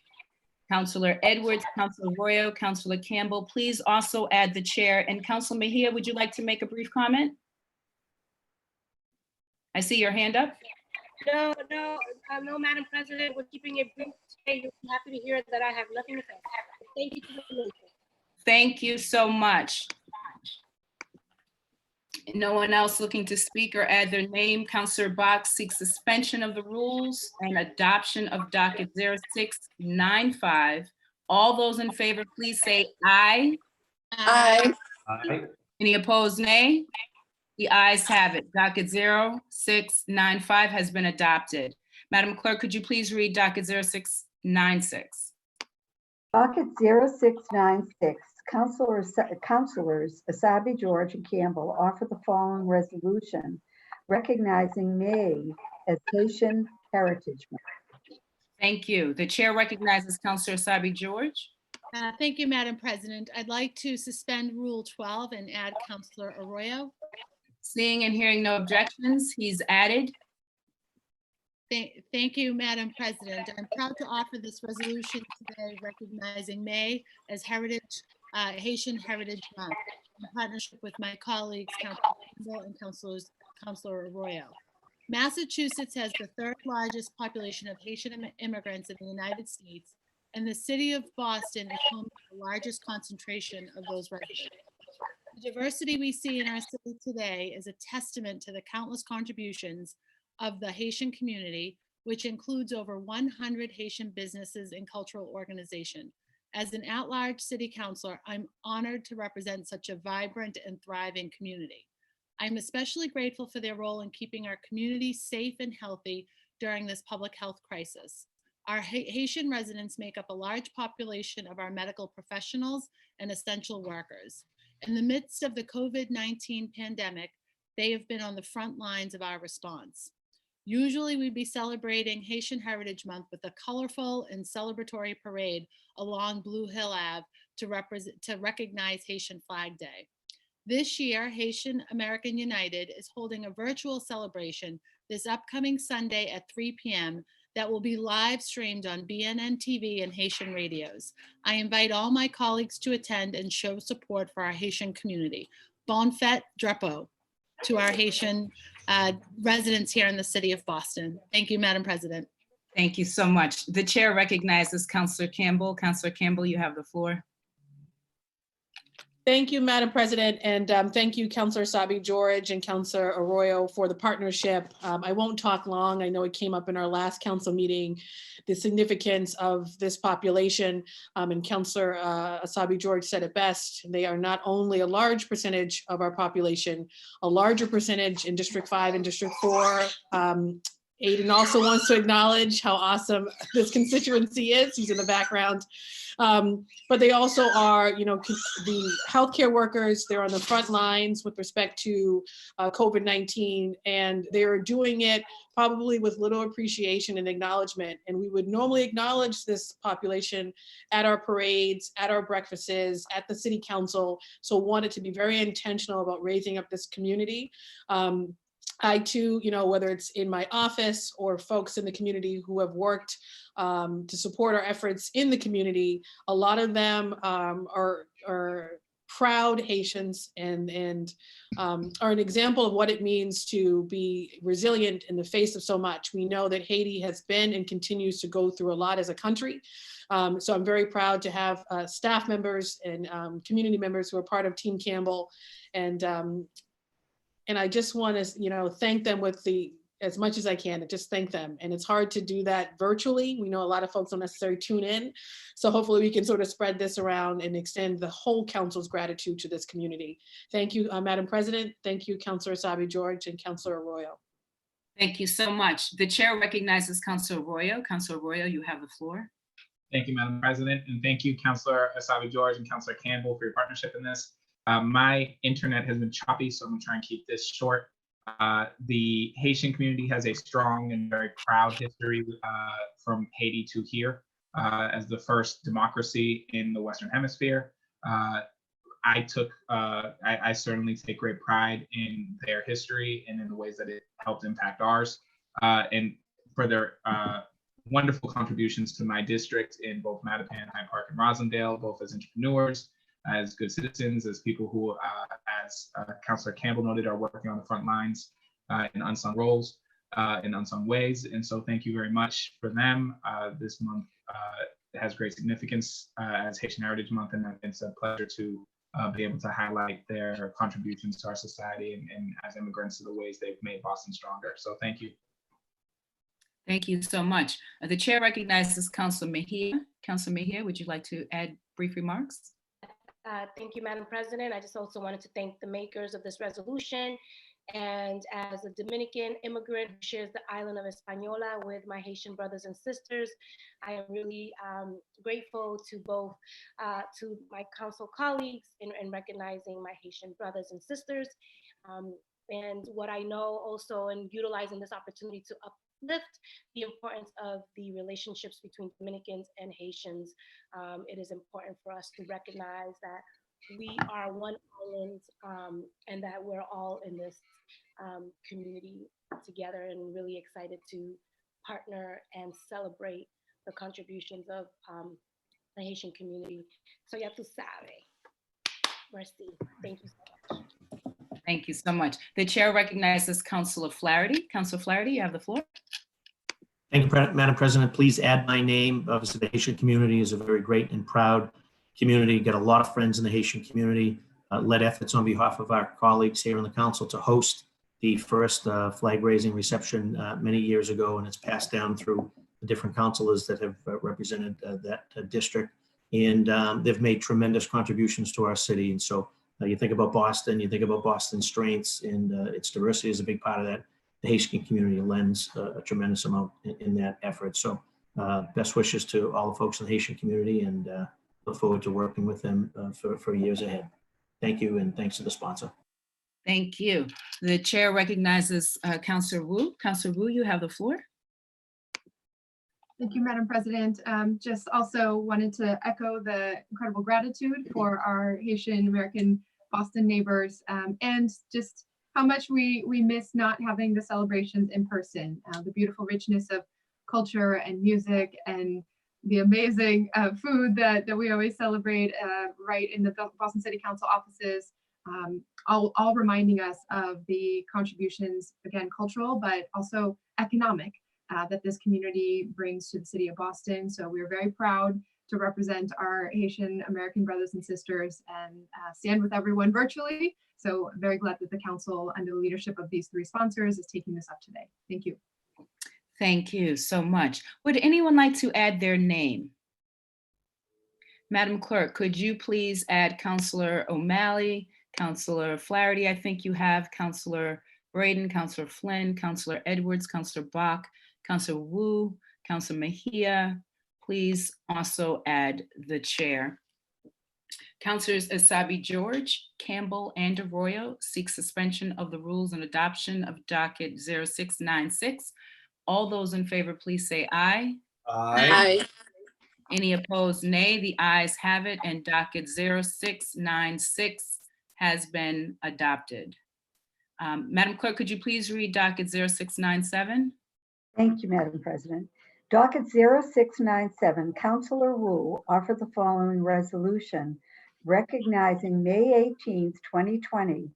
Councilor Edwards, Councilor Arroyo, Councilor Campbell. Please also add the chair. And Councilor Mejia, would you like to make a brief comment? I see your hand up. No, Madam President, we're keeping it brief today. You'll be happy to hear that I have nothing to say. Thank you for the information. Thank you so much. No one else looking to speak or add their name. Councilor Box seeks suspension of the rules and adoption of docket 0695. All those in favor, please say aye. Aye. Aye. Any opposed, nay? The ayes have it. Docket 0695 has been adopted. Madam Clerk, could you please read docket 0696? Docket 0696, Councilors Asabi, George, and Campbell offer the following resolution recognizing May as Haitian Heritage Month. Thank you. The chair recognizes Councilor Asabi George. Thank you, Madam President. I'd like to suspend Rule 12 and add Councilor Arroyo. Seeing and hearing no objections, he's added. Thank you, Madam President. I'm proud to offer this resolution today recognizing May as Haitian Heritage Month in partnership with my colleagues, Councilor Campbell and Councilor Arroyo. Massachusetts has the third largest population of Haitian immigrants in the United States, and the city of Boston is home to the largest concentration of those residents. The diversity we see in our city today is a testament to the countless contributions of the Haitian community, which includes over 100 Haitian businesses and cultural organizations. As an at-large city councilor, I'm honored to represent such a vibrant and thriving community. I'm especially grateful for their role in keeping our community safe and healthy during this public health crisis. Our Haitian residents make up a large population of our medical professionals and essential workers. In the midst of the COVID-19 pandemic, they have been on the front lines of our response. Usually we'd be celebrating Haitian Heritage Month with a colorful and celebratory parade along Blue Hill Ave to recognize Haitian Flag Day. This year, Haitian American United is holding a virtual celebration this upcoming Sunday at 3 p.m. that will be live streamed on BNN TV and Haitian radios. I invite all my colleagues to attend and show support for our Haitian community. Bon fête, Drapeau, to our Haitian residents here in the city of Boston. Thank you, Madam President. Thank you so much. The chair recognizes Councilor Campbell. Councilor Campbell, you have the floor. Thank you, Madam President, and thank you, Councilor Asabi George and Councilor Arroyo for the partnership. I won't talk long. I know it came up in our last council meeting, the significance of this population, and Councilor Asabi George said it best. They are not only a large percentage of our population, a larger percentage in District 5 and District 4. Aiden also wants to acknowledge how awesome this constituency is. He's in the background. But they also are, the healthcare workers. They're on the front lines with respect to COVID-19, and they're doing it probably with little appreciation and acknowledgement. And we would normally acknowledge this population at our parades, at our breakfasts, at the city council. So wanted to be very intentional about raising up this community. I too, whether it's in my office or folks in the community who have worked to support our efforts in the community, a lot of them are proud Haitians and are an example of what it means to be resilient in the face of so much. We know that Haiti has been and continues to go through a lot as a country. So I'm very proud to have staff members and community members who are part of Team Campbell. And I just want to, thank them with the as much as I can to just thank them. And it's hard to do that virtually. We know a lot of folks don't necessarily tune in. So hopefully we can sort of spread this around and extend the whole council's gratitude to this community. Thank you, Madam President. Thank you, Councilor Asabi-George and Councilor Arroyo. Thank you so much. The chair recognizes Councilor Arroyo. Councilor Arroyo, you have the floor. Thank you, Madam President, and thank you, Councilor Asabi-George and Councilor Campbell, for your partnership in this. My internet has been choppy, so I'm gonna try and keep this short. The Haitian community has a strong and very proud history from Haiti to here as the first democracy in the Western Hemisphere. I certainly take great pride in their history and in the ways that it helped impact ours, and for their wonderful contributions to my district in both Mattapan, Hyde Park, and Rosendale, both as entrepreneurs, as good citizens, as people who, as Councilor Campbell noted, are working on the front lines in unsung roles, in unsung ways. And so thank you very much for them. This month has great significance as Haitian Heritage Month, and it's a pleasure to be able to highlight their contributions to our society and as immigrants to the ways they've made Boston stronger. So thank you. Thank you so much. The chair recognizes Councilor Mejia. Councilor Mejia, would you like to add brief remarks? Thank you, Madam President. I just also wanted to thank the makers of this resolution. And as a Dominican immigrant who shares the island of Hispaniola with my Haitian brothers and sisters, I am really grateful to both to my council colleagues in recognizing my Haitian brothers and sisters. And what I know also in utilizing this opportunity to uplift the importance of the relationships between Dominicans and Haitians. It is important for us to recognize that we are one island and that we're all in this community together, and really excited to partner and celebrate the contributions of the Haitian community. So ya tu sabe. Merci. Thank you so much. Thank you so much. The chair recognizes Councilor Flaherty. Councilor Flaherty, you have the floor. Thank you, Madam President. Please add my name. Obviously, the Haitian community is a very great and proud community. Got a lot of friends in the Haitian community. Led efforts on behalf of our colleagues here in the council to host the first flag raising reception many years ago, and it's passed down through the different councilors that have represented that district. And they've made tremendous contributions to our city. And so you think about Boston, you think about Boston's strengths, and its diversity is a big part of that. The Haitian community lends a tremendous amount in that effort. So best wishes to all the folks in the Haitian community, and look forward to working with them for years ahead. Thank you, and thanks to the sponsor. Thank you. The chair recognizes Councilor Wu. Councilor Wu, you have the floor. Thank you, Madam President. Just also wanted to echo the incredible gratitude for our Haitian American Boston neighbors, and just how much we miss not having the celebrations in person. The beautiful richness of culture and music and the amazing food that we always celebrate right in the Boston City Council offices, all reminding us of the contributions, again, cultural, but also economic, that this community brings to the city of Boston. So we're very proud to represent our Haitian American brothers and sisters and stand with everyone virtually. So very glad that the council, under the leadership of these three sponsors, is taking this up today. Thank you. Thank you so much. Would anyone like to add their name? Madam Clerk, could you please add Councilor O'Malley, Councilor Flaherty, I think you have, Councilor Braden, Councilor Flynn, Councilor Edwards, Councilor Bach, Councilor Wu, Councilor Mejia. Please also add the chair. Councilors Asabi-George, Campbell, and Arroyo seek suspension of the rules and adoption of docket 0696. All those in favor, please say aye. Aye. Any opposed, nay. The ayes have it, and docket 0696 has been adopted. Madam Clerk, could you please read docket 0697? Thank you, Madam President. Docket 0697, Councilor Wu offered the following resolution recognizing May 18th, 2020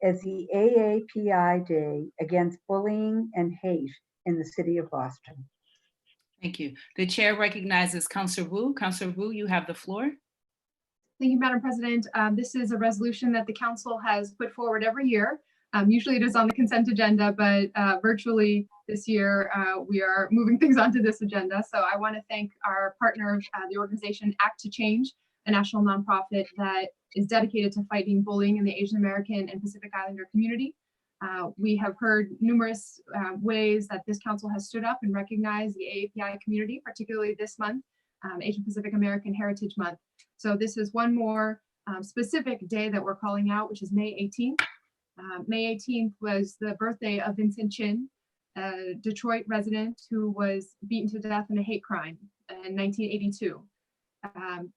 as the AAPI Day Against Bullying and Hate in the City of Boston. Thank you. The chair recognizes Councilor Wu. Councilor Wu, you have the floor. Thank you, Madam President. This is a resolution that the council has put forward every year Usually it is on the consent agenda, but virtually this year we are moving things onto this agenda. So I want to thank our partner, the organization Act to Change, a national nonprofit that is dedicated to fighting bullying in the Asian American and Pacific Islander community. We have heard numerous ways that this council has stood up and recognized the AAPI community, particularly this month, Asian Pacific American Heritage Month. So this is one more specific day that we're calling out, which is May 18th. May 18th was the birthday of Vincent Chin, a Detroit resident who was beaten to death in a hate crime in 1982.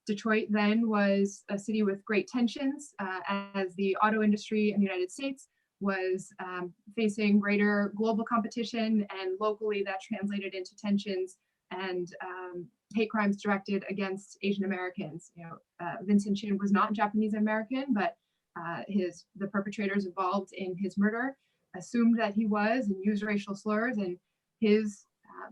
Detroit then was a city with great tensions as the auto industry in the United States was facing greater global competition, and locally that translated into tensions and hate crimes directed against Asian Americans. Vincent Chin was not Japanese American, but the perpetrators involved in his murder assumed that he was and used racial slurs, and his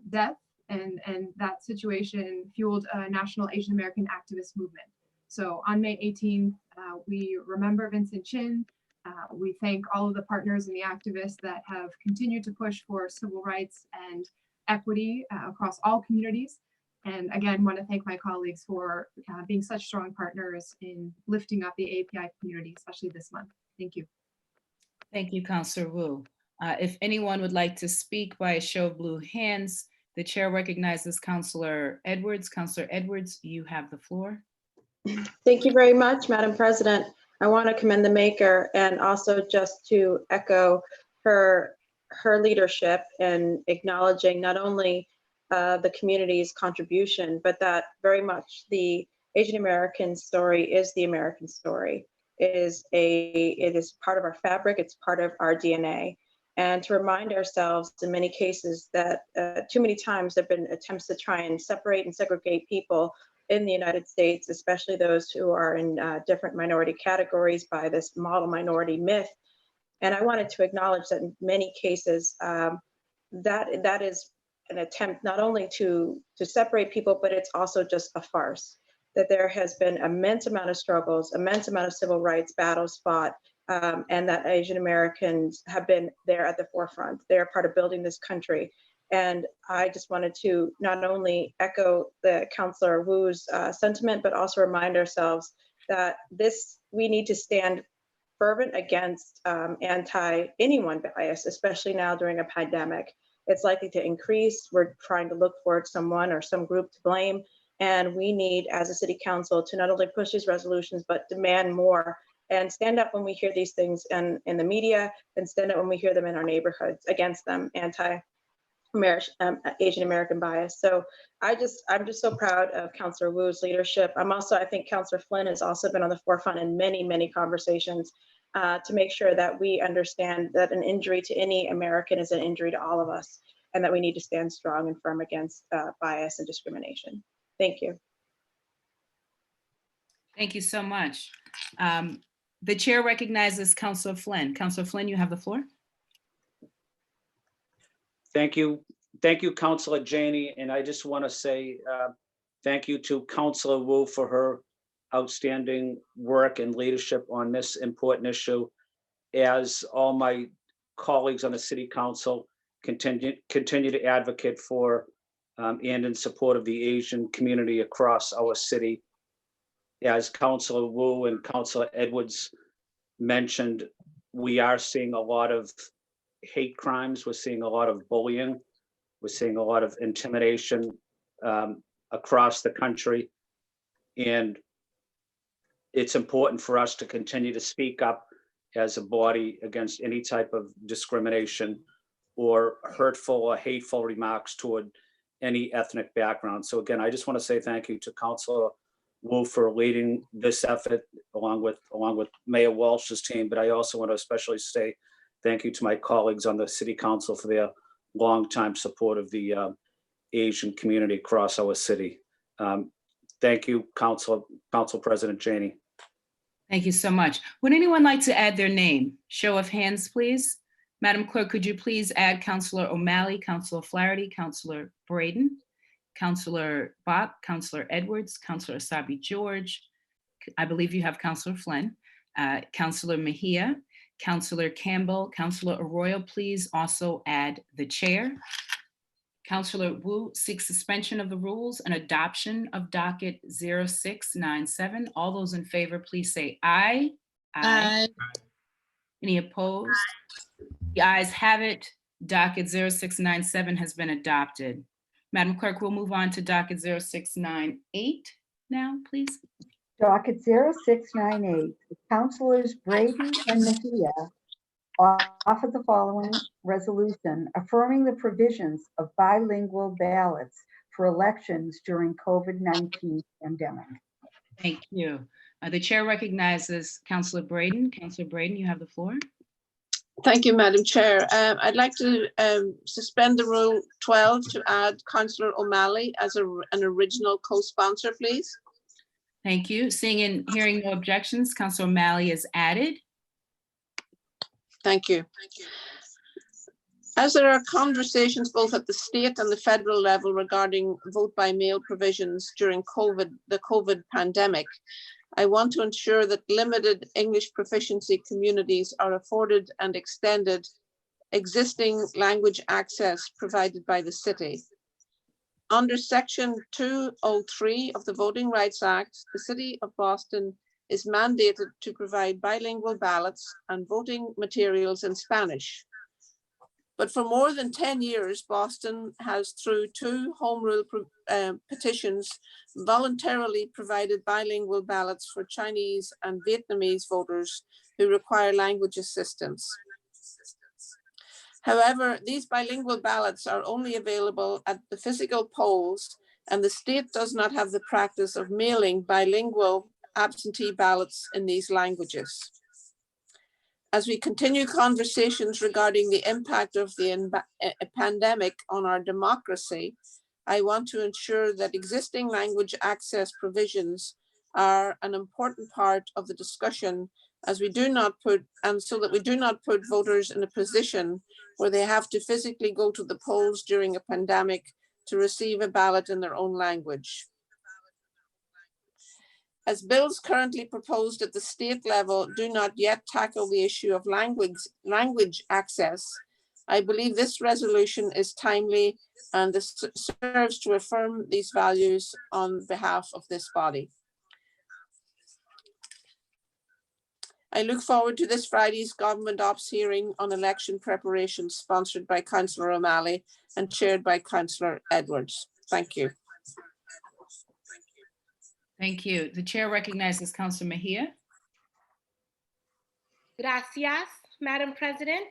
death and that situation fueled a national Asian American activist movement. So on May 18th, we remember Vincent Chin. We thank all of the partners and the activists that have continued to push for civil rights and equity across all communities. And again, want to thank my colleagues for being such strong partners in lifting up the API community, especially this month. Thank you. Thank you, Councillor Wu. If anyone would like to speak by a show of blue hands, the chair recognizes Councillor Edwards. Councillor Edwards, you have the floor. Thank you very much, Madam President. I want to commend the maker and also just to echo her leadership in acknowledging not only the community's contribution, but that very much the Asian American story is the American story. It is part of our fabric, it's part of our DNA. And to remind ourselves in many cases that too many times there have been attempts to try and separate and segregate people in the United States, especially those who are in different minority categories by this model minority myth. And I wanted to acknowledge that in many cases, that is an attempt not only to separate people, but it's also just a farce. That there has been immense amount of struggles, immense amount of civil rights battles fought, and that Asian Americans have been there at the forefront. They are part of building this country. And I just wanted to not only echo the Councillor Wu's sentiment, but also remind ourselves that we need to stand fervent against anti-anyone bias, especially now during a pandemic. It's likely to increase. We're trying to look for someone or some group to blame. And we need, as a city council, to not only push these resolutions, but demand more and stand up when we hear these things in the media, and stand up when we hear them in our neighborhoods against them, Asian American bias. So I'm just so proud of Councillor Wu's leadership. I think Councillor Flynn has also been on the forefront in many, many conversations to make sure that we understand that an injury to any American is an injury to all of us, and that we need to stand strong and firm against bias and discrimination. Thank you. Thank you so much. The chair recognizes Councillor Flynn. Councillor Flynn, you have the floor. Thank you, Councillor Janey. And I just want to say thank you to Councillor Wu for her outstanding work and leadership on this important issue. As all my colleagues on the City Council continue to advocate for and in support of the Asian community across our city. As Councillor Wu and Councillor Edwards mentioned, we are seeing a lot of hate crimes. We're seeing a lot of bullying. We're seeing a lot of intimidation across the country. And it's important for us to continue to speak up as a body against any type of discrimination or hurtful or hateful remarks toward any ethnic background. So again, I just want to say thank you to Councillor Wu for leading this effort along with Mayor Walsh's team. But I also want to especially say thank you to my colleagues on the City Council for their longtime support of the Asian community across our city. Thank you, Council President Janey. Thank you so much. Would anyone like to add their name? Show of hands, please. Madam Clerk, could you please add Councillor O'Malley, Councillor Flaherty, Councillor Braden, Councillor Bott, Councillor Edwards, Councillor Asabi George. I believe you have Councillor Flynn, Councillor Mejia, Counselor Campbell. Counselor Arroyo, please also add the chair. Counselor Wu seeks suspension of the rules and adoption of docket 0697. All those in favor, please say aye. Aye. Any opposed? The ayes have it. Docket 0697 has been adopted. Madam Clerk, we'll move on to docket 0698 now, please. Docket 0698, Councilors Braden and Mejia offer the following resolution affirming the provisions of bilingual ballots for elections during COVID-19 pandemic. Thank you. The chair recognizes Councilor Braden. Councilor Braden, you have the floor. Thank you, Madam Chair. I'd like to suspend the Rule 12 to add Councillor O'Malley as an original co-sponsor, please. Thank you. Seeing and hearing no objections, Councilor O'Malley is added. Thank you. As there are conversations both at the state and the federal level regarding vote by mail provisions during the COVID pandemic, I want to ensure that limited English proficiency communities are afforded and extended existing language access provided by the city. Under Section 203 of the Voting Rights Act, the City of Boston is mandated to provide bilingual ballots and voting materials in Spanish. But for more than 10 years, Boston has, through 2 home rule petitions, voluntarily provided bilingual ballots for Chinese and Vietnamese voters who require language assistance. However, these bilingual ballots are only available at the physical polls, and the state does not have the practice of mailing bilingual absentee ballots in these languages. As we continue conversations regarding the impact of the pandemic on our democracy, I want to ensure that existing language access provisions are an important part of the discussion so that we do not put voters in a position where they have to physically go to the polls during a pandemic to receive a ballot in their own language. As bills currently proposed at the state level do not yet tackle the issue of language access, I believe this resolution is timely and this serves to affirm these values on behalf of this body. I look forward to this Friday's Government Ops hearing on election preparations sponsored by Councillor O'Malley and chaired by Councillor Edwards. Thank you. Thank you. The chair recognizes Councillor Mejia. Gracias, Madam President.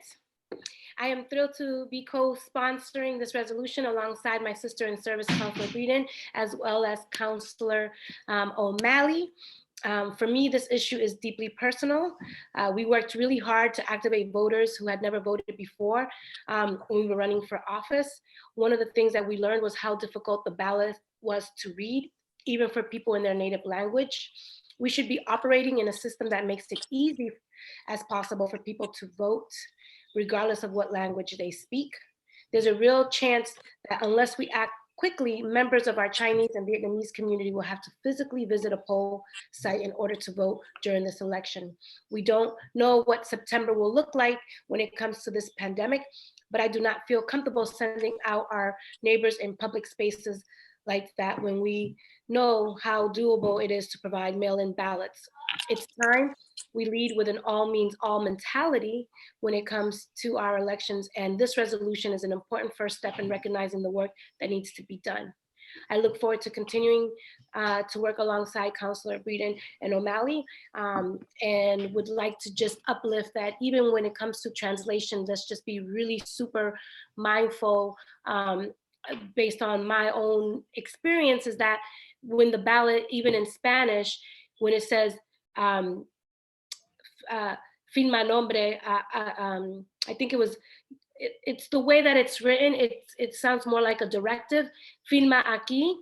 I am thrilled to be co-sponsoring this resolution alongside my sister in service, Councillor Breeden, as well as Councillor O'Malley. For me, this issue is deeply personal. We worked really hard to activate voters who had never voted before when we were running for office. One of the things that we learned was how difficult the ballot was to read, even for people in their native language. We should be operating in a system that makes it easy as possible for people to vote, regardless of what language they speak. There's a real chance that unless we act quickly, members of our Chinese and Vietnamese community will have to physically visit a poll site in order to vote during this election. We don't know what September will look like when it comes to this pandemic, but I do not feel comfortable sending out our neighbors in public spaces like that when we know how doable it is to provide mail-in ballots. It's time we lead with an all means all mentality when it comes to our elections, and this resolution is an important first step in recognizing the work that needs to be done. I look forward to continuing to work alongside Councillor Breeden and O'Malley, and would like to just uplift that even when it comes to translation, let's just be really super mindful based on my own experience, is that when the ballot, even in Spanish, when it says firma nombre, I think it's the way that it's written, it sounds more like a directive, firma aquí.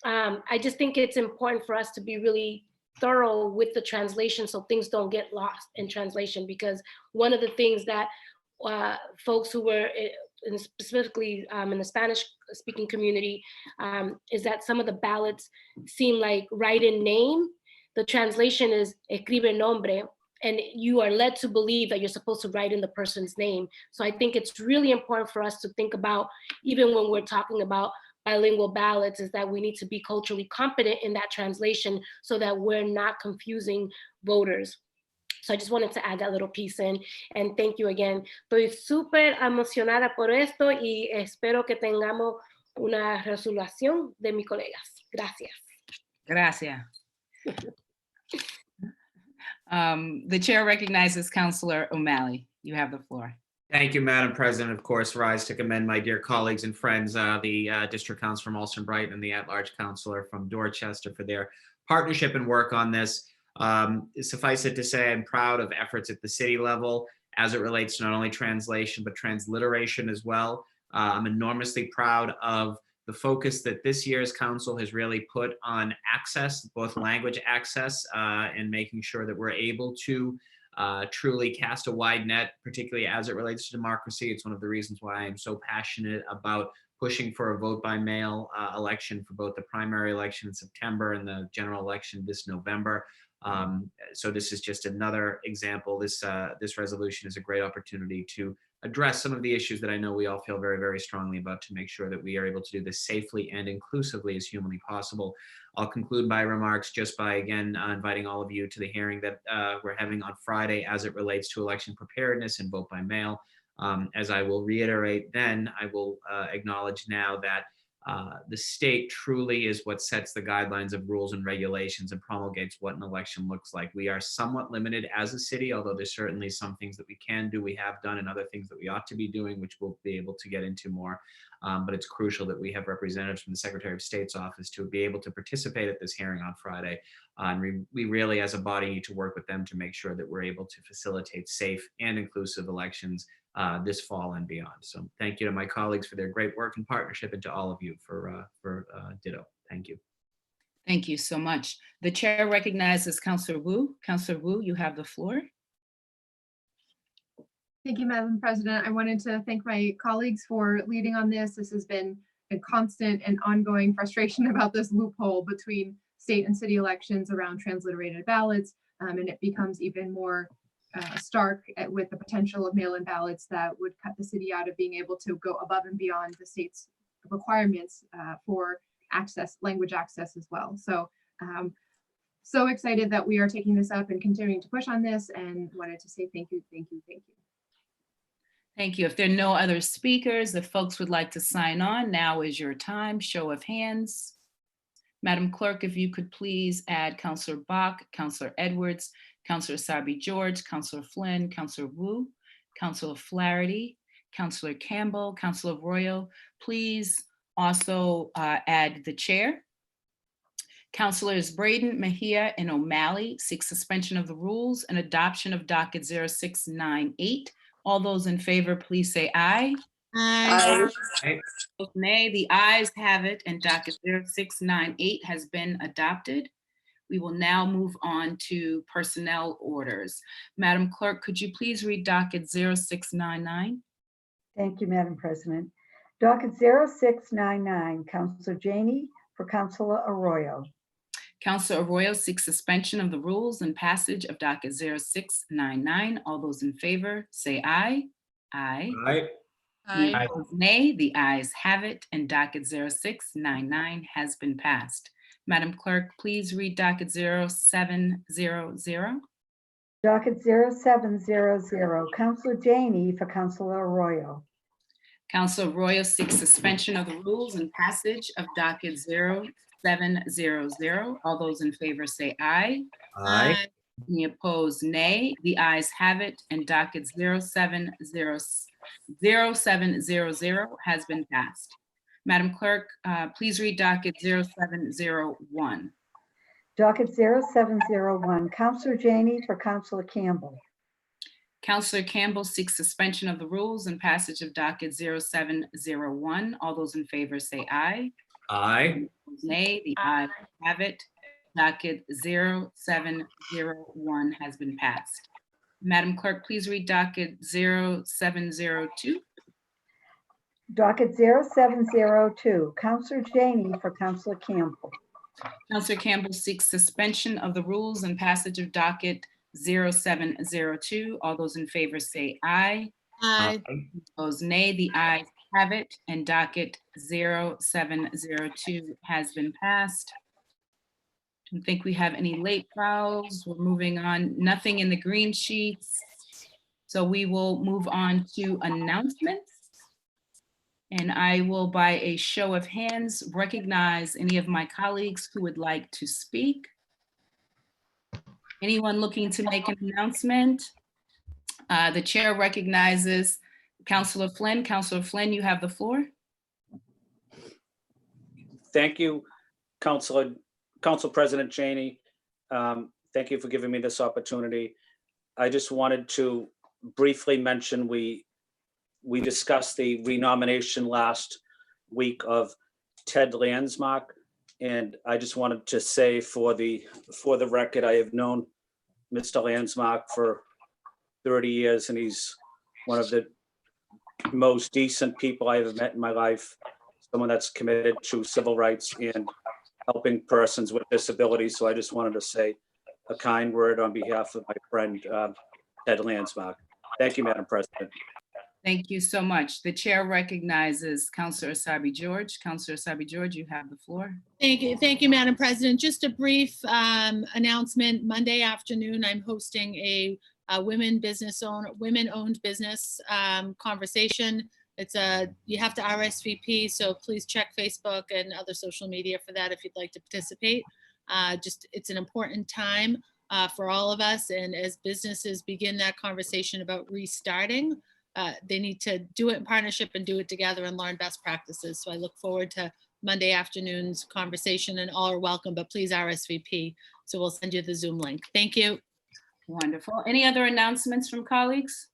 I just think it's important for us to be really thorough with the translation so things don't get lost in translation, because one of the things that folks who were specifically in the Spanish speaking community is that some of the ballots seem like write in name. The translation is escribe nombre, and you are led to believe that you're supposed to write in the person's name. So I think it's really important for us to think about, even when we're talking about bilingual ballots, is that we need to be culturally competent in that translation so that we're not confusing voters. So I just wanted to add that little piece in, and thank you again. Estoy súper emocionada por esto y espero que tengamos una resolución de mis colegas. Gracias. Gracias. The chair recognizes Councillor O'Malley. You have the floor. Thank you, Madam President. Of course, rise to commend my dear colleagues and friends, the District Council from Alston Brighton and the at-large councillor from Dorchester for their partnership and work on this. Suffice it to say, I'm proud of efforts at the city level as it relates to not only translation, but transliteration as well. I'm enormously proud of the focus that this year's council has really put on access, both language access, and making sure that we're able to truly cast a wide net, particularly as it relates to democracy. It's one of the reasons why I am so passionate about pushing for a vote by mail election for both the primary election in September and the general election this November. So this is just another example. This resolution is a great opportunity to address some of the issues that I know we all feel very, very strongly about, to make sure that we are able to do this safely and inclusively as humanly possible. I'll conclude my remarks just by, again, inviting all of you to the hearing that we're having on Friday as it relates to election preparedness and vote by mail. As I will reiterate then, I will acknowledge now that the state truly is what sets the guidelines of rules and regulations and promulgates what an election looks like. We are somewhat limited as a city, although there's certainly some things that we can do, we have done, and other things that we ought to be doing, which we'll be able to get into more. But it's crucial that we have representatives from the Secretary of State's office to be able to participate at this hearing on Friday. And we really, as a body, need to work with them to make sure that we're able to facilitate safe and inclusive elections this fall and beyond. So thank you to my colleagues for their great work and partnership, and to all of you for ditto. Thank you. Thank you so much. The chair recognizes Councillor Wu. Councillor Wu, you have the floor. Thank you, Madam President. I wanted to thank my colleagues for leading on this. This has been a constant and ongoing frustration about this loophole between state and city elections around transliterated ballots, and it becomes even more stark with the potential of mail-in ballots that would cut the city out of being able to go above and beyond the state's requirements for access, language access as well. So so excited that we are taking this up and continuing to push on this, and wanted to say thank you, thank you, thank you. Thank you. If there are no other speakers, if folks would like to sign on, now is your time. Show of hands. Madam Clerk, if you could please add Councillor Bach, Councillor Edwards, Councillor Sabi George, Councillor Flynn, Councillor Wu, Councillor Flaherty, Councillor Campbell, Councillor Arroyo. Please also add the chair. Councillors Braden, Mejia, and O'Malley seek suspension of the rules and adoption of docket 0698. All those in favor, please say aye. Aye. Aye. Nay, the ayes have it, and docket 0698 has been adopted. We will now move on to personnel orders. Madam Clerk, could you please read docket 0699? Thank you, Madam President. Docket 0699, Councillor Janey for Councillor Arroyo. Councillor Arroyo seeks suspension of the rules and passage of docket 0699. All those in favor say aye. Aye. Aye. Any Aye. opposed, nay. The ayes have it, and docket 0699 has been passed. Madam Clerk, please read docket 0700. Docket 0700, Councillor Janey for Councillor Arroyo. Councillor Arroyo seeks suspension of the rules and passage of docket 0700. All those in favor say aye. Aye. Any opposed, nay. The ayes have it, and docket 0700 has been passed. Madam Clerk, please read docket 0701. Docket 0701, Councillor Janey for Councillor Campbell. Councillor Campbell seeks suspension of the rules and passage of docket 0701. All those in favor say aye. Aye. Nay, the ayes have it. Docket 0701 has been passed. Madam Clerk, please read docket 0702. Docket 0702, Councillor Janey for Councillor Campbell. Councillor Campbell seeks suspension of the rules and passage of docket 0702. All those in favor say aye. Aye. Opposed, nay. The ayes have it, and docket 0702 has been passed. Don't think we have any late files. We're moving on. Nothing in the green sheets. So we will move on to announcements. And I will, by a show of hands, recognize any of my colleagues who would like to speak. Anyone looking to make an announcement? The chair recognizes Councilor Flynn. Councilor Flynn, you have the floor. Thank you, Council President Janey. Thank you for giving me this opportunity. I just wanted to briefly mention we discussed the renomination last week of Ted Landsmark, and I just wanted to say for the record, I have known Mr. Landsmark for 30 years, and he's one of the most decent people I have met in my life, someone that's committed to civil rights and helping persons with disabilities. So I just wanted to say a kind word on behalf of my friend, Ted Landsmark. Thank you, Madam President. Thank you so much. The chair recognizes Councilor Asabi George. Councilor Asabi George, you have the floor. Thank you, Madam President. Just a brief announcement. Monday afternoon, I'm hosting a women-owned business conversation. You have to RSVP, so please check Facebook and other social media for that if you'd like to participate. It's an important time for all of us, and as businesses begin that conversation about restarting, they need to do it in partnership and do it together and learn best practices. So I look forward to Monday afternoon's conversation, and all are welcome, but please RSVP. So we'll send you the Zoom link. Thank you. Wonderful. Any other announcements from colleagues?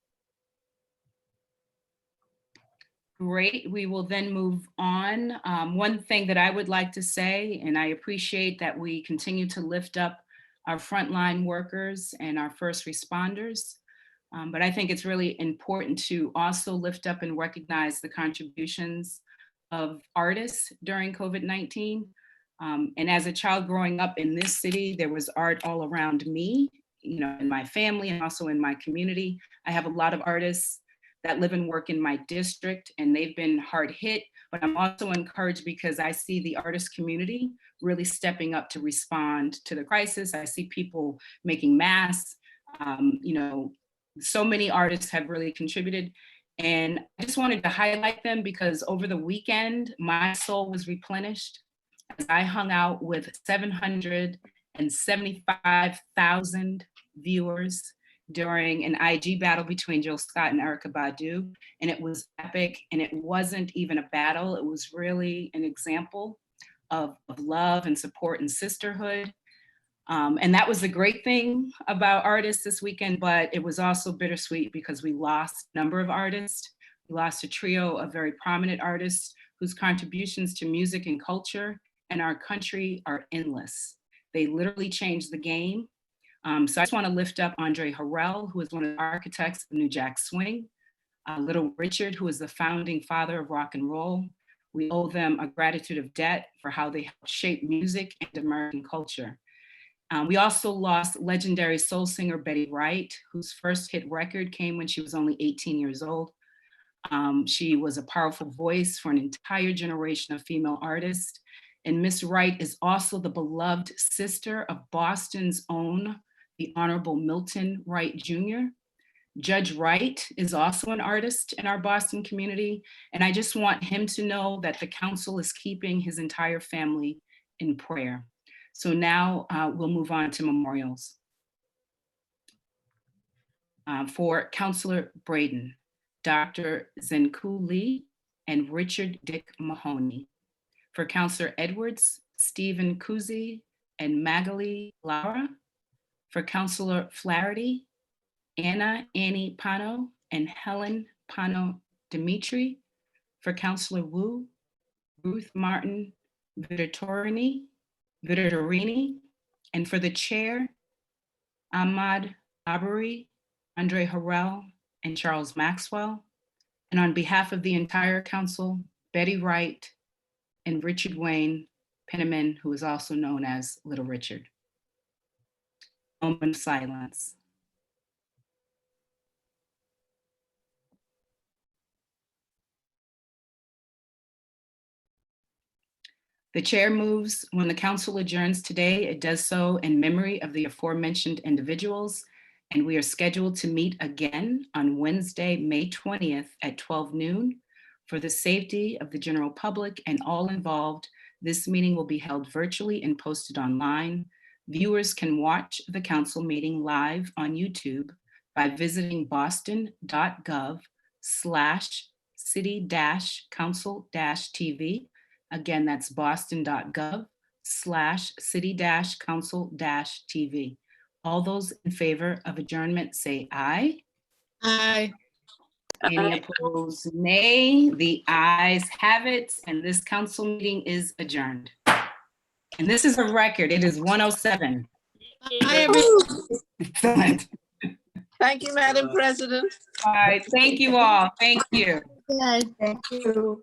Great. We will then move on. One thing that I would like to say, and I appreciate that we continue to lift up our frontline workers and our first responders. But I think it's really important to also lift up and recognize the contributions of artists during COVID-19. And as a child growing up in this city, there was art all around me, in my family and also in my community. I have a lot of artists that live and work in my district, and they've been hard hit, but I'm also encouraged because I see the artist community really stepping up to respond to the crisis. I see people making masks, so many artists have really contributed, and I just wanted to highlight them because over the weekend, my soul was replenished as I hung out with 775,000 viewers during an IG battle between Jill Scott and Erykah Badu, and it was epic, and it wasn't even a battle. It was really an example of love and support and sisterhood. And that was the great thing about artists this weekend, but it was also bittersweet because we lost a number of artists. We lost a trio of very prominent artists whose contributions to music and culture and our country are endless. They literally changed the game. So I just want to lift up Andre Harrell, who is one of the architects of New Jack Swing, Little Richard, who is the founding father of rock and roll. We owe them a gratitude of debt for how they helped shape music and American culture. We also lost legendary soul singer Betty Wright, whose first hit record came when she was only 18 years old. She was a powerful voice for an entire generation of female artists. And Miss Wright is also the beloved sister of Boston's own, the Honorable Milton Wright Jr. Judge Wright is also an artist in our Boston community. And I just want him to know that the council is keeping his entire family in prayer. So now we'll move on to memorials. For Councilor Braden, Dr. Zenku Lee, and Richard Dick Mahoney. For Councilor Edwards, Stephen Kuzi, and Magali Laura. For Councilor Flaherty, Annie Pano, and Helen Pano Dimitri. For Councilor Wu, Ruth Martin Vittorini, and for the chair, Ahmad Arbery, Andre Harrell, and Charles Maxwell. And on behalf of the entire council, Betty Wright and Richard Wayne Penniman, who is also known as Little Richard. Moment of silence. The chair moves when the council adjourns today, it does so in memory of the aforementioned individuals, and we are scheduled to meet again on Wednesday, May 20th at 12 noon. For the safety of the general public and all involved, this meeting will be held virtually and posted online. Viewers can watch the council meeting live on YouTube by visiting boston.gov/city-council-TV. Again, that's boston.gov/city-council-TV. All those in favor of adjournment say aye. Aye. Any opposed, nay? The ayes have it, and this council meeting is adjourned. And this is a record, it is 1:07. Hi, everyone. Excellent. Thank you, Madam President. All right, thank you all, thank you. Aye. Thank you.